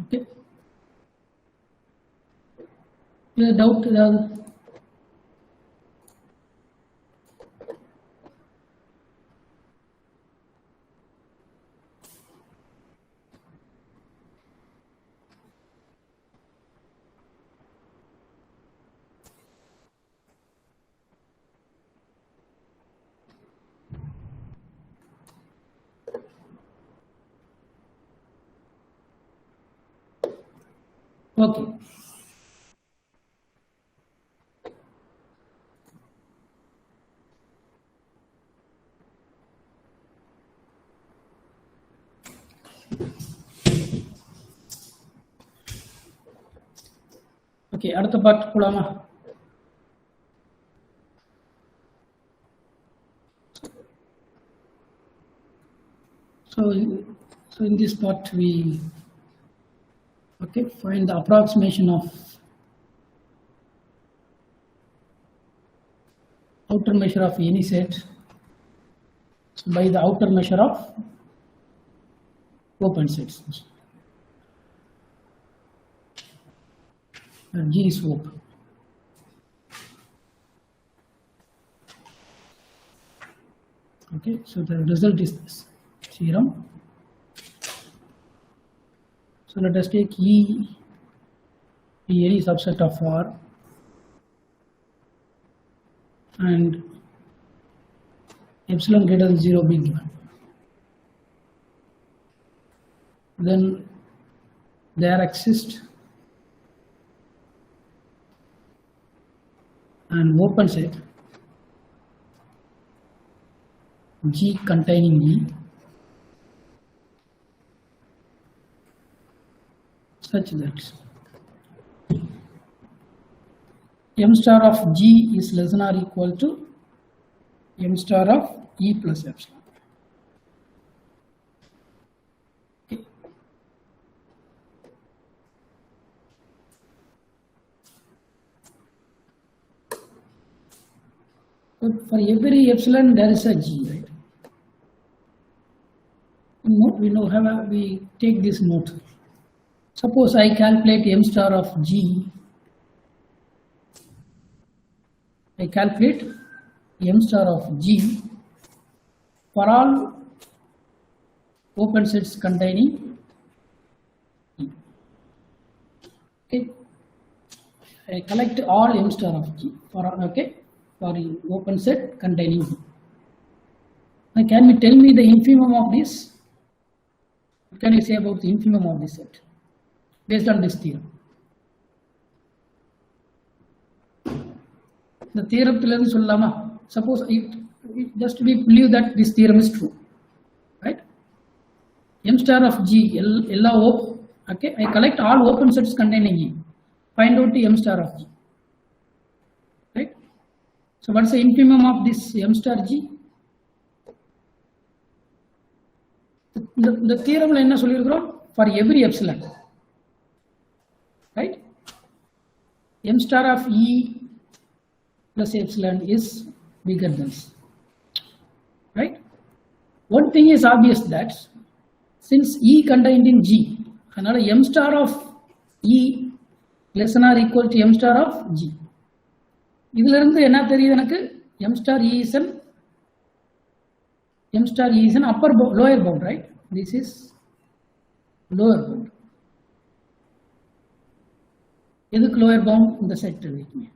Okay. Clear doubt? Okay. Okay, அடுத்த part போலாமா? So in this part we find the approximation of outer measure of any set by the outer measure of open sets. G is open. Okay, so the result is this theorem. So let us take E be any subset of R and epsilon greater than 0 be given. Then there exists an open set G containing E such that m star of G is less than or equal to m star of E plus epsilon. Okay. But for every epsilon there is a G, right? We take this note. Suppose I calculate m star of G. I calculate m star of G for all open sets containing E. Okay. I collect all m star of G for open set containing E. Now can you tell me the infimum of this? What can you say about the infimum of this set based on this theorem? The theorem suppose just we believe that this theorem is true, right? M star of G, okay, I collect all open sets containing E, find out the M star of G, right? So what's the infimum of this M star G? The theorem enna sollirukrom for every epsilon, right? M star of E plus epsilon is bigger than this. one thing is obvious that since E contained in G, another m star of E less than or equal to m star of G. இதில் இருந்து என்ன தெரியுது எனக்கு m star E is an upper lower bound, right? This is lower bound. எதுக்கு lower bound? இந்த set வைக்கீங்க,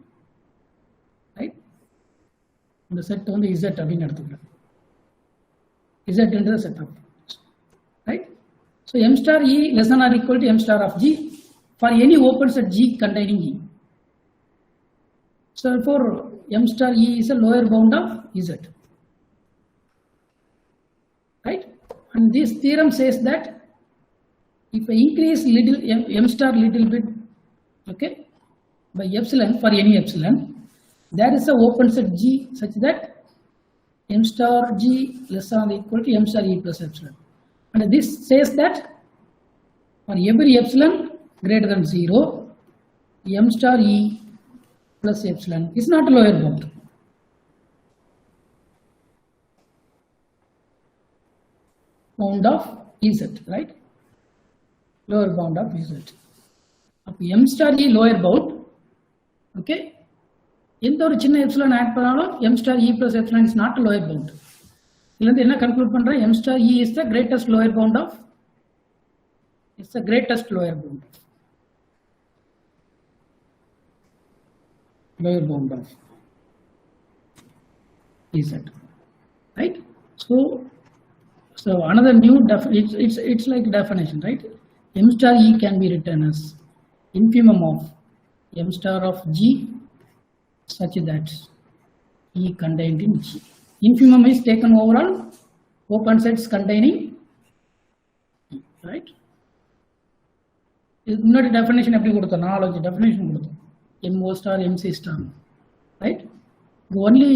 right? இந்த set வந்து Z அப்படின்னு எடுத்துக்கிறேன். Z into the set of points, right? So m star E less than or equal to m star of G for any open set G containing E. So therefore m star E is a lower bound of Z, right? And this theorem says that if I increase little m star little bit, okay, by epsilon for any epsilon, there is a open set G such that m star G less than or equal to m star E plus epsilon. And this says that for every epsilon greater than 0, m star E plus epsilon is not a lower bound. Bound of Z, right? Lower bound of Z. M star E lower bound, okay? எந்த ஒரு சின்ன epsilon add பண்ணாலும் m star E plus epsilon is not a lower bound. இதுல இருந்து என்ன conclude பண்றேன்? m star E is the greatest lower bound of, it's the greatest lower bound of Z, right? So another new it's like definition, right? M star E can be written as infimum of m star of G such that E contained in G. Infimum is taken overall open sets containing E, right? This definition apply kodutha analogy definition kodutha MO star MC star, right? Only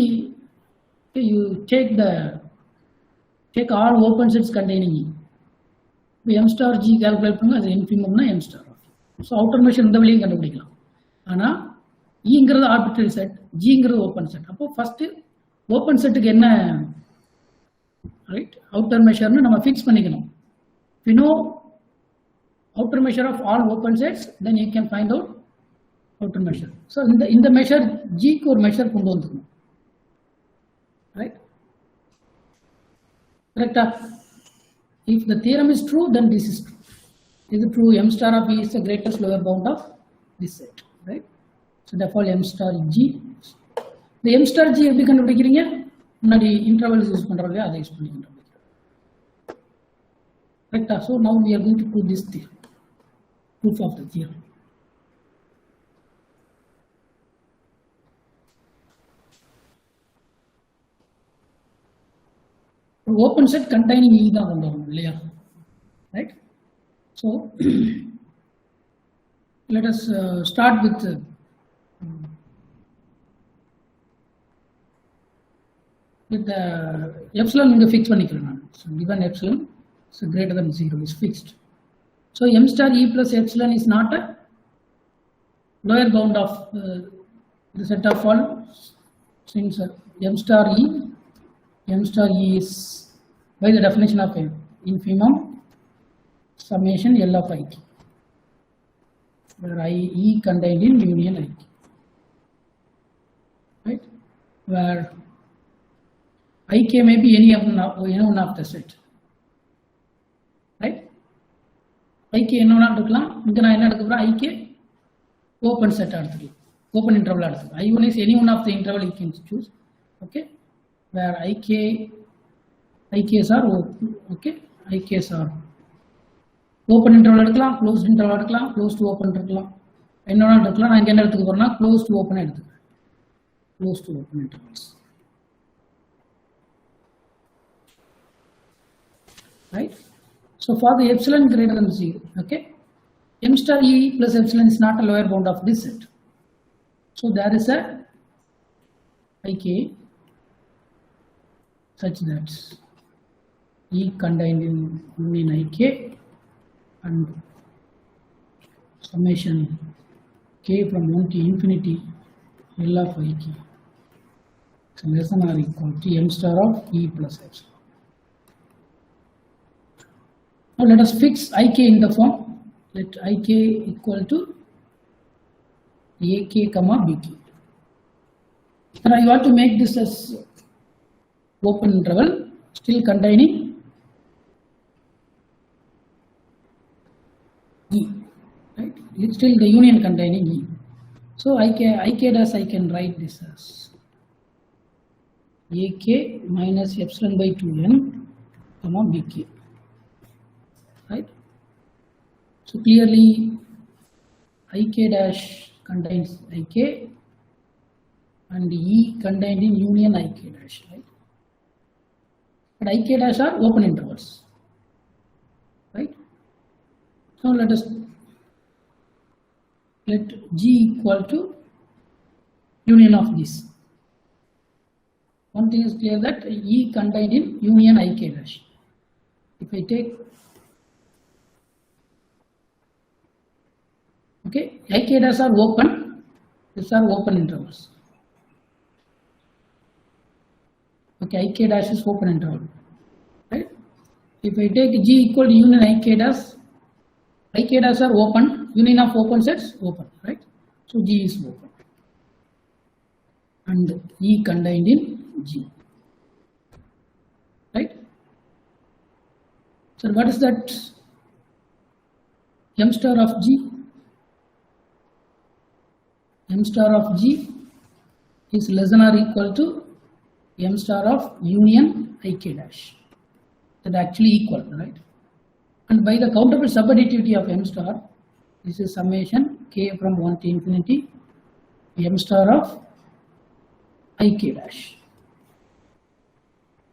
you take all open sets containing E. M star G calculate பண்ணா அது infimum na m star. So outer measure இந்த வழியும் கண்டுபிடிக்கலாம். ஆனா ங்கிறது arbitrary set, ஜிங்கிறது open set. அப்போ first open செட்டுக்கு என்ன, ரைட், அவுட்டர் மெஷர்னு நம்ம ஃபிக்ஸ் பண்ணிக்கணும். If you know outer measure of all open sets, then you can find out outer measure. So இந்த மெஷர் ஜிக்கு ஒரு மெஷர் கொண்டு வந்துக்கணும், ரைட்? கரெக்டா? If the theorem is true, then this is true. Is it true? M star of E is the greatest lower bound of this set, right? So therefore m star G. The m star G எப்படி கண்டுபிடிக்கிறீங்க? முன்னாடி intervals use பண்றோம் இல்லையா, அதை use பண்ணி கண்டுபிடிக்கிறோம். கரெக்ட்டா? So now we are going to prove this theorem. Proof of the theorem. Open set containing E தான் கொண்டு வரணும் இல்லையா, right? So let us start with the epsilon இங்க fix பண்ணிக்கிறேன் நான். So given epsilon so greater than 0 is fixed. So m star E plus epsilon is not a lower bound of the set of all strings. M star E is by the definition of infimum summation L of I k, where E contained in union I k, right? Where IK may be any one of the set, right? IK என்ன எடுக்கலாம், இங்க நான் என்ன எடுக்க போறேன், IK open set எடுத்துக்கலாம், open interval எடுத்துக்கலாம். I1 is any one of the interval you can choose, okay? Where IKs are open, okay? IKs are open interval எடுக்கலாம், closed interval எடுக்கலாம், close to open எடுக்கலாம், என்ன எடுக்கலாம். நான் இங்க என்ன எடுத்துக்க போறேன்னா close to open எடுத்துக்கிறேன், close to open intervals, right? So for the epsilon greater than 0, okay, m star E plus epsilon is not a lower bound of this set. So there is a IK such that E contained in union IK and summation k from 1 to infinity L of IK is less than or equal to m star of E plus epsilon. Now let us fix ik in the form. Let ik equal to ak comma bk. And I want to make this as open interval, still containing E, right? It's still the union containing E. So ik dash I can write this as ak minus epsilon by 2n comma bk, right? So clearly ik dash contains ik and E contained in union ik dash, right? But ik dash are open intervals, right? So let G equal to union of this. One thing is clear that E contained in union ik dash. If I take, okay, ik dash are open, these are open intervals. Okay, ik dash is open interval, right? If I take G equal to union ik dash are open, union of open sets open, right? So G is open and E contained in G, right? So what is that m star of G? M star of G is less than or equal to m star of union ik dash. That actually equal, right? And by the countable subadditivity of m star, this is summation k from 1 to infinity m star of ik dash.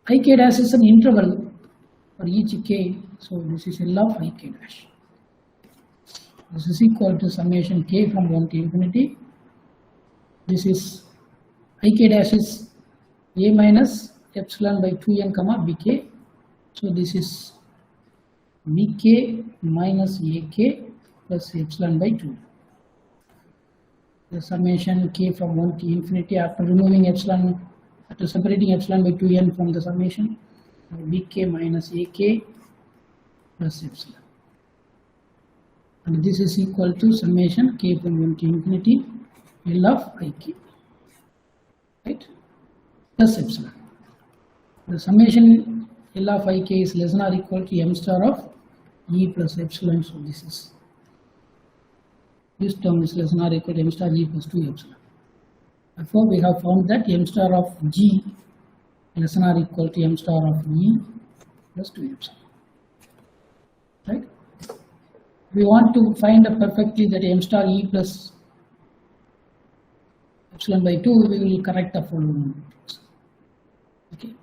Ik dash is an interval for each k, so this is L of ik dash. This is equal to summation k from 1 to infinity. This is ik dash is a minus epsilon by 2n comma bk. So this is bk minus ak plus epsilon by 2. The summation k from 1 to infinity after removing epsilon, after separating epsilon by 2n from the summation, bk minus ak plus epsilon. And this is equal to summation k from 1 to infinity L of ik, right, plus epsilon. The summation L of ik is less than or equal to m star of E plus epsilon, so this term is less than or equal to m star E plus 2 epsilon. Therefore, we have found that m star of G less than or equal to m star of E plus 2 epsilon, right? We want to find perfectly that m star E plus epsilon by 2, we will correct the following. Okay,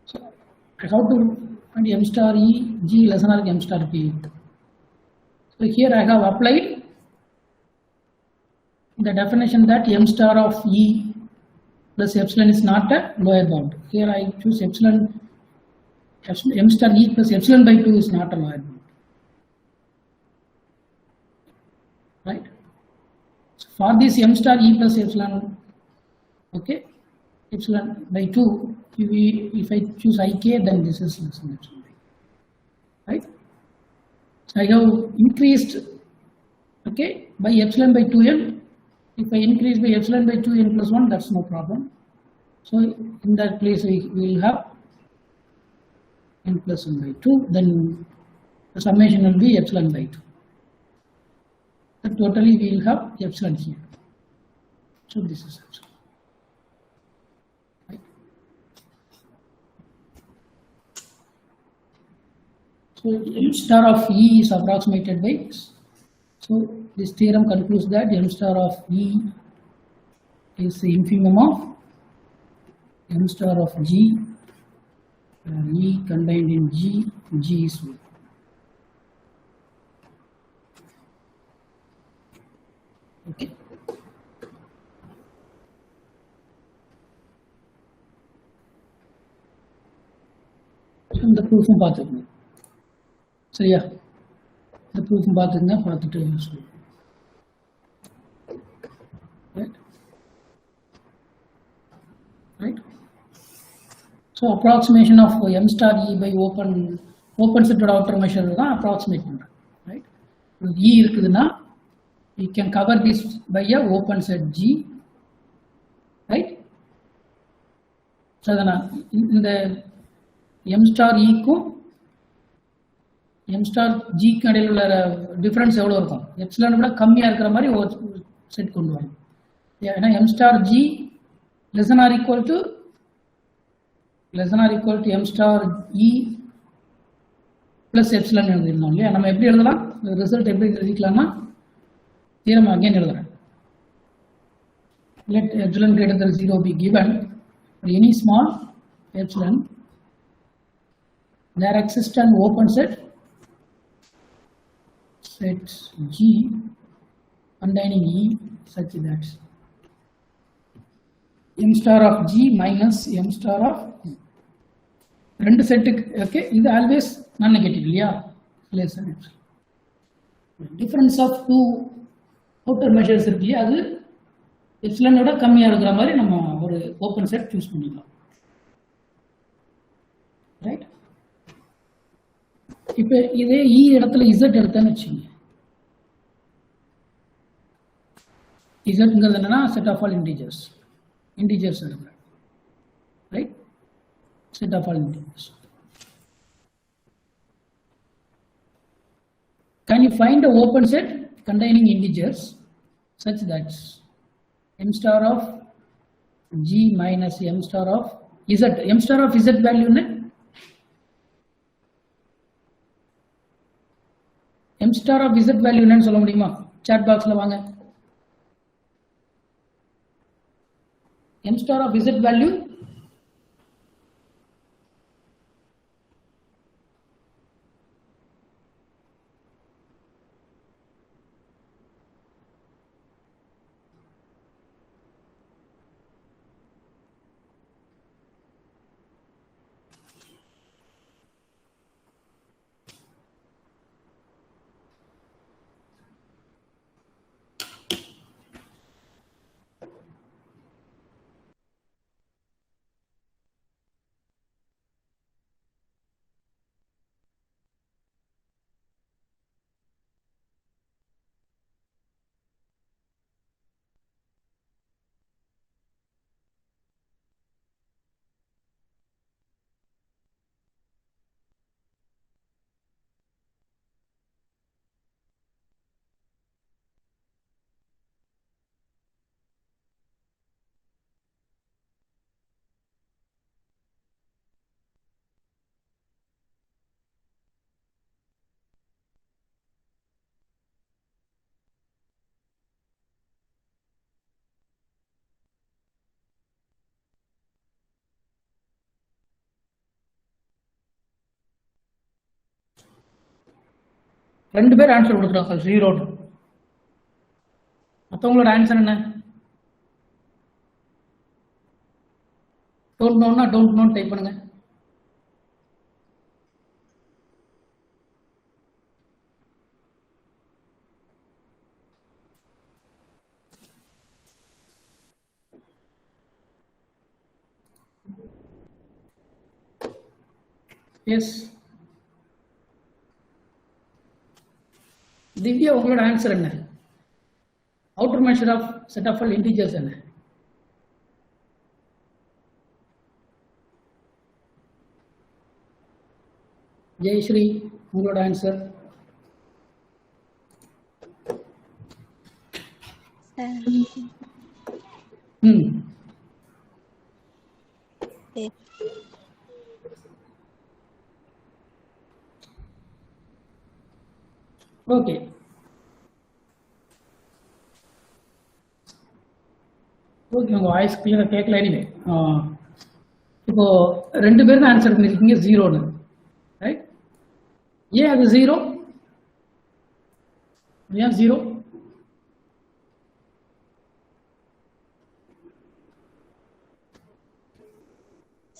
so how to find m star E G less than or m star P? So here I have applied the definition that m star of E plus epsilon is not a lower bound. Here I choose epsilon, m star E plus epsilon by 2 is not a lower bound, right? So for this m star E plus epsilon, okay, epsilon by 2, if I choose ik, then this is less than epsilon, right? So I have increased, okay, by epsilon by 2n. If I increase by epsilon by 2n plus 1, that's no problem. So in that place we will have n plus 1 by 2, then the summation will be epsilon by 2. So totally we will have epsilon here. So this is epsilon, right? So m star of E is approximated by this. So this theorem concludes that m star of E is the infimum of m star of G, E contained in G, G is weak. Okay. So the proof பார்த்துக்கோங்க சரியா, the proof பார்த்துங்க, பார்த்துட்டு சொல்லுங்க, right? Right. So approximation of m star E by open open செட்டோட outer measure தான் approximate பண்ணுறேன். Right, E இருக்குதுன்னா you can cover this by a open set G, right? So இந்த m star E க்கும் m star G க்கு இடையில உள்ள difference எவ்வளோ இருக்கும்? எப்சிலான் விட கம்மியாக இருக்கிற மாதிரி ஒரு செட் கொண்டு வரும். ஏன்னா m star G less than or equal to m star E plus epsilon எழுதிருந்தோம் இல்லையா? நம்ம எப்படி எழுதலாம்? ரிசல்ட் எப்படி எழுதிக்கலாம்னா theorem again எழுதுறேன். Let epsilon greater than 0 be given for any small epsilon. There exists an open set G containing E such that m star of G minus m star of E. ரெண்டு செட்டுக்கு okay, இது always நான் negative இல்லையா? less than epsilon. Difference of two outer measures இருக்கு இல்லையா, அது எப்சிலனோட கம்மியாக இருக்கிற மாதிரி நம்ம ஒரு ஓப்பன் செட் சூஸ் பண்ணிக்கலாம். ரைட், இப்போ இதே E இடத்துல Z எடுத்தேன்னு வச்சுங்க. Zங்கிறது என்னன்னா செட் ஆஃப் ஆல் இன்டிஜர்ஸ் எடுக்கிறேன். Right, set of all integers. Can you find a open set containing integers such that m star of G minus m star of Z, m star of Z value ne m star of Z value ne சொல்ல முடியுமா? chat box ல வாங்க. m star of Z value ரெண்டு பேர் answer கொடுக்குறாங்க sir, 0. மற்றவங்களோட answer என்ன? Don't நோன்னா டோன்ட் நோன் டைப் பண்ணுங்க. எஸ் திவ்யா, உங்களோட ஆன்சர் என்ன? Outer measure of set of all integers என்ன? ஜெயஸ்ரீ, உங்களோட ஆன்சர்? ஓகே, ஓகே, உங்கள் வாய்ஸ் கிளியராக கேட்கல. எனிவே இப்போ ரெண்டு பேரும் தான் ஆன்சர் பண்ணியிருக்கீங்க 0ன்னு. ரைட், ஏன் அது 0? ஏன் 0?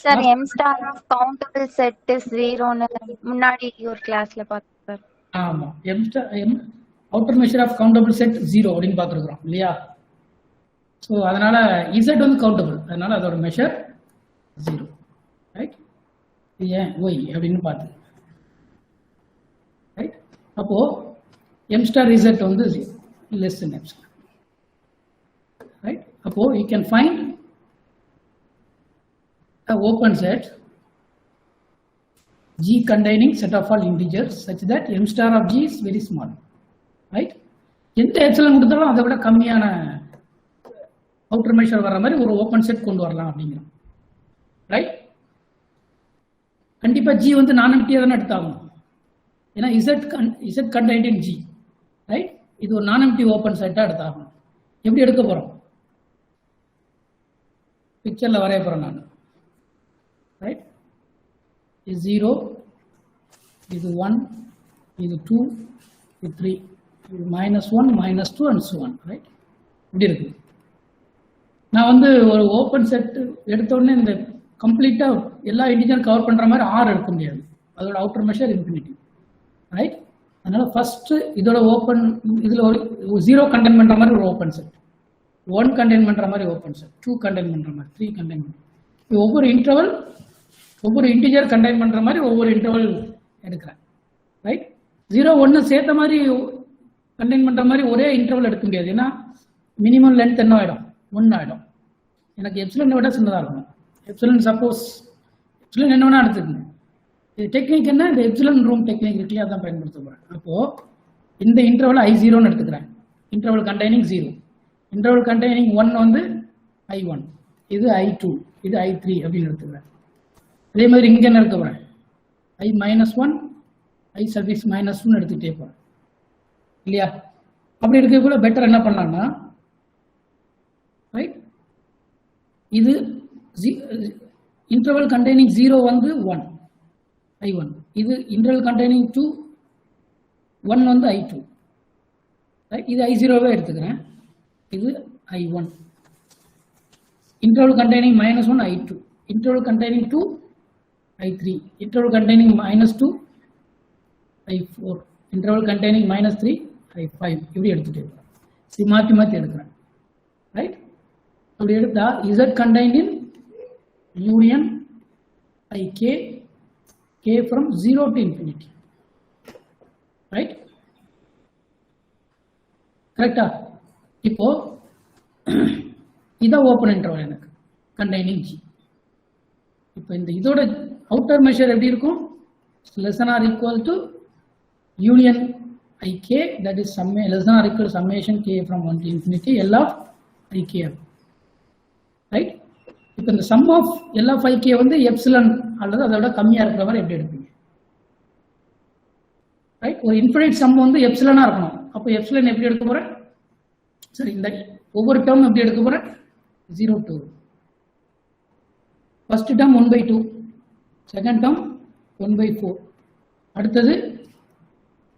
Sir m star of countable set is 0ன்னு முன்னாடி ஒரு கிளாஸ்ல பார்த்தோம் சார். ஆமா, m outer measure of countable set 0 அப்படின்னு பார்த்துருக்குறோம் இல்லையா? ஸோ அதனால Z வந்து கவுண்டபிள், அதனால அதோட மெஷர் 0. ரைட், ஏன் ஒய் அப்படின்னு பார்த்து அப்போ m star z வந்து less than epsilon, right? அப்போ you can find a open set G containing set of all integers such that m star of G is very small, right? எந்த epsilon கொடுத்தாலும் அதை விட கம்மியான அவுட்டர் மெஷர் வர மாதிரி ஒரு ஓப்பன் செட் கொண்டு வரலாம் அப்படிங்கிறோம், ரைட்? கண்டிப்பா G வந்து நான் எம்டியா தானே எடுத்தாகணும், ஏன்னா Z contained in G, right? இது ஒரு நான் எம்டி ஓப்பன் செட்டா எடுத்தாகணும். எப்படி எடுக்க போறோம்? பிக்சர்ல வரைய போறேன் நான், ரைட்? இது 0, இது 1, இது 2, இது 3, இது -1, -2 and so on, ரைட்? இப்படி இருக்கு. நான் வந்து ஒரு ஓப்பன் செட் எடுத்த உடனே இந்த கம்ப்ளீட்டா எல்லா இன்டிஜர் கவர் பண்ற மாதிரி R எடுக்க முடியாது, அதோட அவுட்டர் மெஷர் இன்ஃபினிட்டி, ரைட்? அதனால ஃபர்ஸ்ட் இதோட ஓப்பன், இதுல ஒரு 0 கண்டெயின் பண்ற மாதிரி ஒரு ஓப்பன் செட், 1 கண்டெயின் பண்ற மாதிரி ஓப்பன் செட், 2 கண்டெயின் பண்ற மாதிரி, 3 கண்டெயின் பண்ற, ஒவ்வொரு இன்டர்வல் ஒவ்வொரு இன்டிஜர் கண்டெயின் பண்ற மாதிரி ஒவ்வொரு இன்டர்வல் எடுக்கிறேன், ரைட்? 0 1 சேர்த்த மாதிரி கண்டெயின் பண்ற மாதிரி ஒரே இன்டர்வல் எடுக்க முடியாது, ஏன்னா மினிமம் லென்த் என்ன ஆயிடும்? 1 ஆயிடும். எனக்கு எப்சிலன் விட சின்னதா இருக்கணும். எப்சிலன் சப்போஸ் எப்சிலன் என்ன வேணா எடுத்துக்கணும். இது டெக்னிக் என்ன? இந்த எப்சிலன் ரூம் டெக்னிக் இருக்குல்லையா, அதான் பயன்படுத்த போறேன். அப்போ இந்த இன்டர்வல் I0 எடுத்துக்கிறேன், இன்டர்வல் கண்டெய்னிங் 0, இன்டர்வல் கண்டெய்னிங் 1 வந்து I1, இது I2, இது I3 அப்படின்னு எடுத்துக்கிறேன். அதே மாதிரி இங்க என்ன எடுக்க போறேன்? I-1, I சர்வீஸ் -1 எடுத்துக்கிட்டே போறேன் இல்லையா? அப்படி இருக்கக்குள்ள பெட்டர் என்ன பண்ணலாம்னா, ரைட், இது இன்டர்வல் கண்டெய்னிங் 0 வந்து 1 I1, இது இன்டர்வல் கண்டெய்னிங் 2 1 வந்து I2, ரைட்? இது I0வே எடுத்துக்கிறேன், இது I1, interval containing -1 I2, interval containing 2 I3, interval containing -2 I4, interval containing -3 I5, இப்படி எடுத்துட்டு இருக்கேன், மாற்றி மாற்றி எடுக்கிறேன், ரைட்? அப்படி எடுத்தா Z contained in union IK, K from 0 to infinity, right? கரெக்டா? இப்போ இதான் ஓப்பன் இன்டர்வல் எனக்கு containing G. இப்போ இந்த இதோட அவுட்டர் மெஷர் எப்படி இருக்கும்? less than or equal to union IK, that is less than or equal to summation K from 1 to infinity L of IK, right? இப்போ இந்த sum of L of IK வந்து epsilon அல்லது அதை விட கம்மியா இருக்கிற மாதிரி எப்படி எடுப்பீங்க, ரைட்? ஒரு இன்ஃபினிட் சம் வந்து எப்சிலனா இருக்கணும். அப்போ எப்சிலன் எப்படி எடுக்க போறேன்? சரி, இந்த ஒவ்வொரு டேர்ம் எப்படி எடுக்க போறேன்? 0 to first term 1/2, second term 1/4, அடுத்தது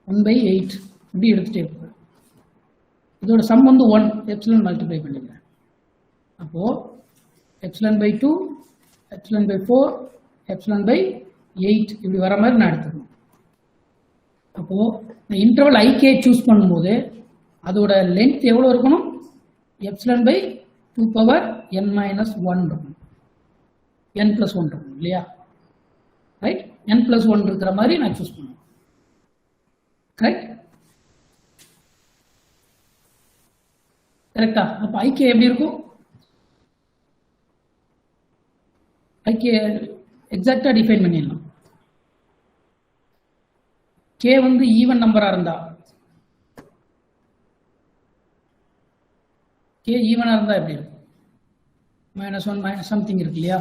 1/8, இப்படி எடுத்துட்டே இருப்பேன். இதோட சம் வந்து 1, எப்சிலன் மல்டிப்ளை பண்ணிக்கிறேன். அப்போ epsilon by 2, epsilon by 4, epsilon by 8 இப்படி வர மாதிரி நான் எடுத்துக்கணும். அப்போ இந்த இன்டர்வல் ஐகே சூஸ் பண்ணும்போது அதோட லென்த் எவ்வளவு இருக்கணும்? Epsilon by 2 power n minus 1 இருக்கும், n plus 1 இருக்கும் இல்லையா, ரைட்? n plus 1 இருக்கிற மாதிரி நான் சூஸ் பண்ணுவேன், கரெக்ட்? கரெக்டா? அப்ப ஐகே எப்படி இருக்கும்? ஐகே எக்ஸாக்டா டிஃபைன் பண்ணிடலாம். கே வந்து ஈவன் நம்பரா இருந்தா, கே ஈவனா இருந்தா எப்படி இருக்கும்? -1 மைனஸ் சம்திங் இருக்கு இல்லையா,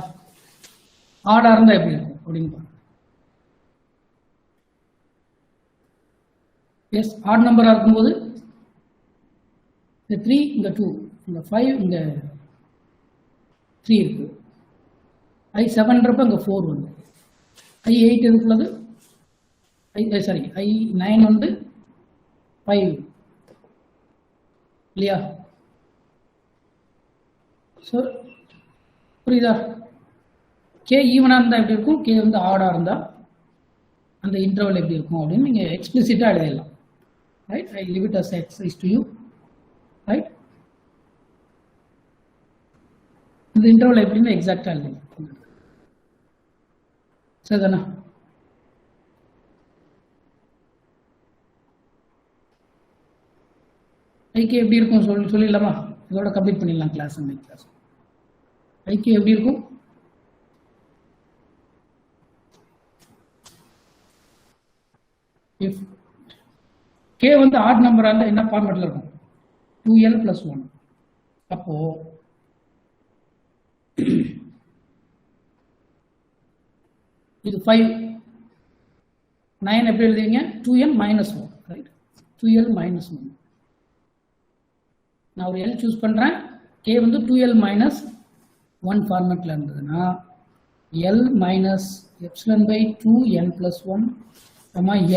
ஆடா இருந்தா எப்படி இருக்கும் அப்படின்னு பாருங்க. எஸ், ஆட் நம்பரா இருக்கும்போது இந்த 3 இங்க 2, இங்க 5, இங்க 3 இருக்கு. I7 இங்க 4 வந்து, I8 இருக்குள்ளது, சாரி I9 வந்து 5 இல்லையா? ஸோ புரியுதா? கே ஈவனா இருந்தா எப்படி இருக்கும், கே வந்து ஆடா இருந்தா அந்த இன்டர்வல் எப்படி இருக்கும் அப்படின்னு நீங்க எக்ஸ்பிளிசிட்டா எழுதிடலாம், right? I leave it as exercise to you, right? இந்த இன்டர்வல் எப்படின்னு எக்ஸாக்டா எழுதலாம், சரிதானா? ஐக்கியம் எப்படி இருக்கும் சொல்லிடலாமா? இதோட கம்ப்ளீட் பண்ணிடலாம் கிளாஸ். ஐக்கியம் எப்படி இருக்கும்? இஃப் k வந்து ஆட் நம்பரா இருந்தா என்ன ஃபார்மேட்ல இருக்கும்? 2l + 1. அப்போ இது 5 9 எப்படி எழுதுவீங்க? 2l - 1, right? 2l - 1. நான் ஒரு l சூஸ் பண்றேன். k வந்து 2l - 1 ஃபார்மேட்ல இருந்ததுன்னா l - ε/2n + 1,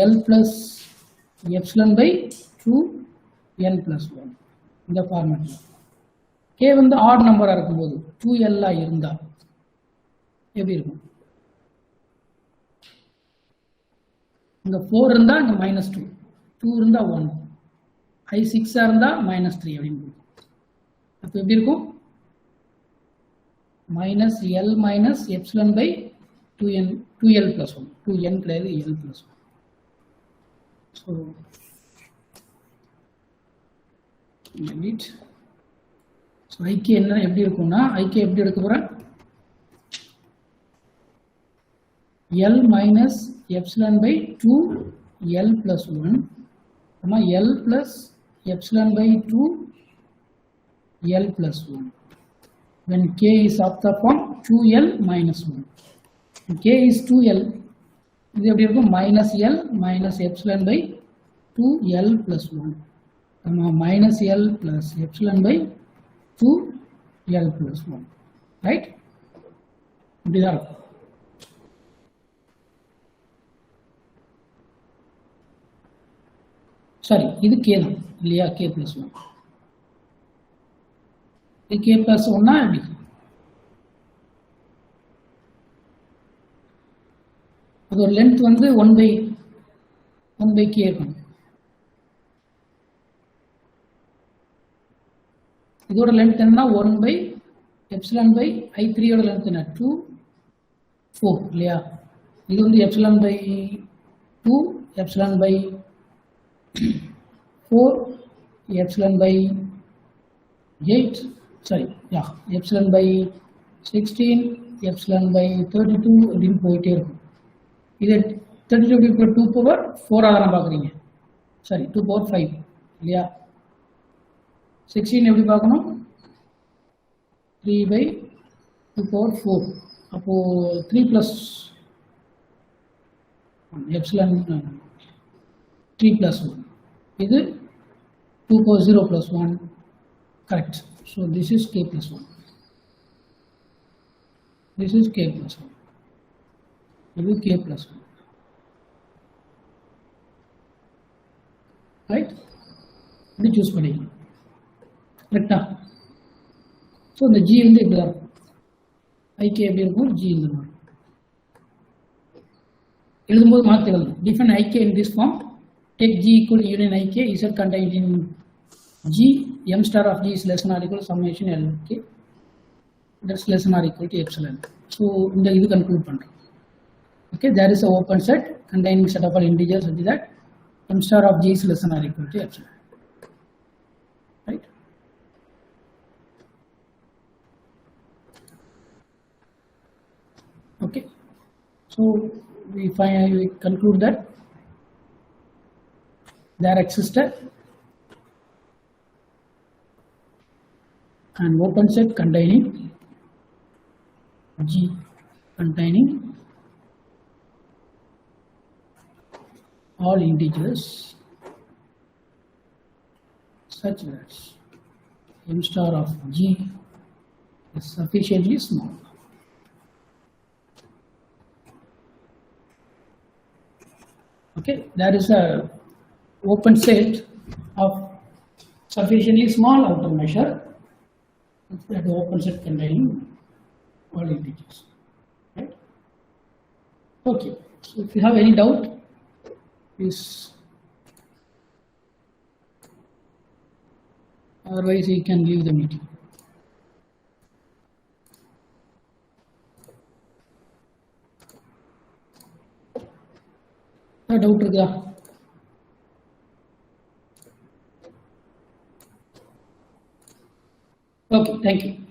l plus ε/2n + 1 இந்த ஃபார்மேட்ல. k வந்து ஆட் நம்பரா இருக்கும்போது 2l இருந்தா எப்படி இருக்கும்? இங்க 4 இருந்தா இங்க -2, 2 இருந்தா 1, i 6 இருந்தா -3 அப்படின்னு. அப்ப எப்படி இருக்கும்? -l - ε/2n 2l + 1, 2n கிடையாது, l + 1. So delete. So IK என்ன எப்படி இருக்கும்னா, IK எப்படி எடுக்க போறேன்? l - ε/2l + 1, l plus ε/2l + 1. When k is of the form 2l - 1, k is 2l, இது எப்படி இருக்கும்? -l - ε/2l + 1, -l + ε/2l + 1, right? இப்படிதான் இருக்கும். சரி, இது k தான் இல்லையா? k + 1. இது k + 1 எப்படி? அதோட லென்த் வந்து 1/k இருக்கும். இதோட லென்த் என்ன? 1/ε/i3 ஓட லென்த் என்ன? 2, 4 இல்லையா? இது வந்து ε/2, ε/4, ε/8, sorry, yeah, ε/16, ε/32 அப்படின்னு போயிட்டே இருக்கும். இது 32 2/4 ஆதாரம் பார்க்குறீங்க. சரி, 2/5 இல்லையா? 16 எப்படி பார்க்கணும்? 3/2/4. அப்போ 3 + 3 + 1. இது 2/0 + 1. Correct. So this is k + 1. This is k + 1. இது k + 1. ரைட்? இப்படி சூஸ் பண்ணிக்கலாம். கரெக்டா? ஸோ இந்த ஜி வந்து இப்படி தான் இருக்கும். IK எப்படி இருக்கும்? ஜி இந்த மாதிரி எழுதும்போது மாற்றி எழுதணும். Define IK in this form. Take G equal union IK is contained in G. M star of G is less than or equal to summation LK. That's less than or equal to epsilon. So இந்த இது conclude பண்ணுறோம். Okay, there is a open set containing set of all integers such that M star of G is less than or equal to epsilon. Right? Okay. So we conclude that there existed an open set containing G containing all integers such that M star of G is sufficiently small. Okay, there is a open set of sufficiently small outer measure. That open set containing all integers. Right? Okay. So if you have any doubt, please. Otherwise, you can leave the meeting. Doubt இருக்கா? Okay, thank you.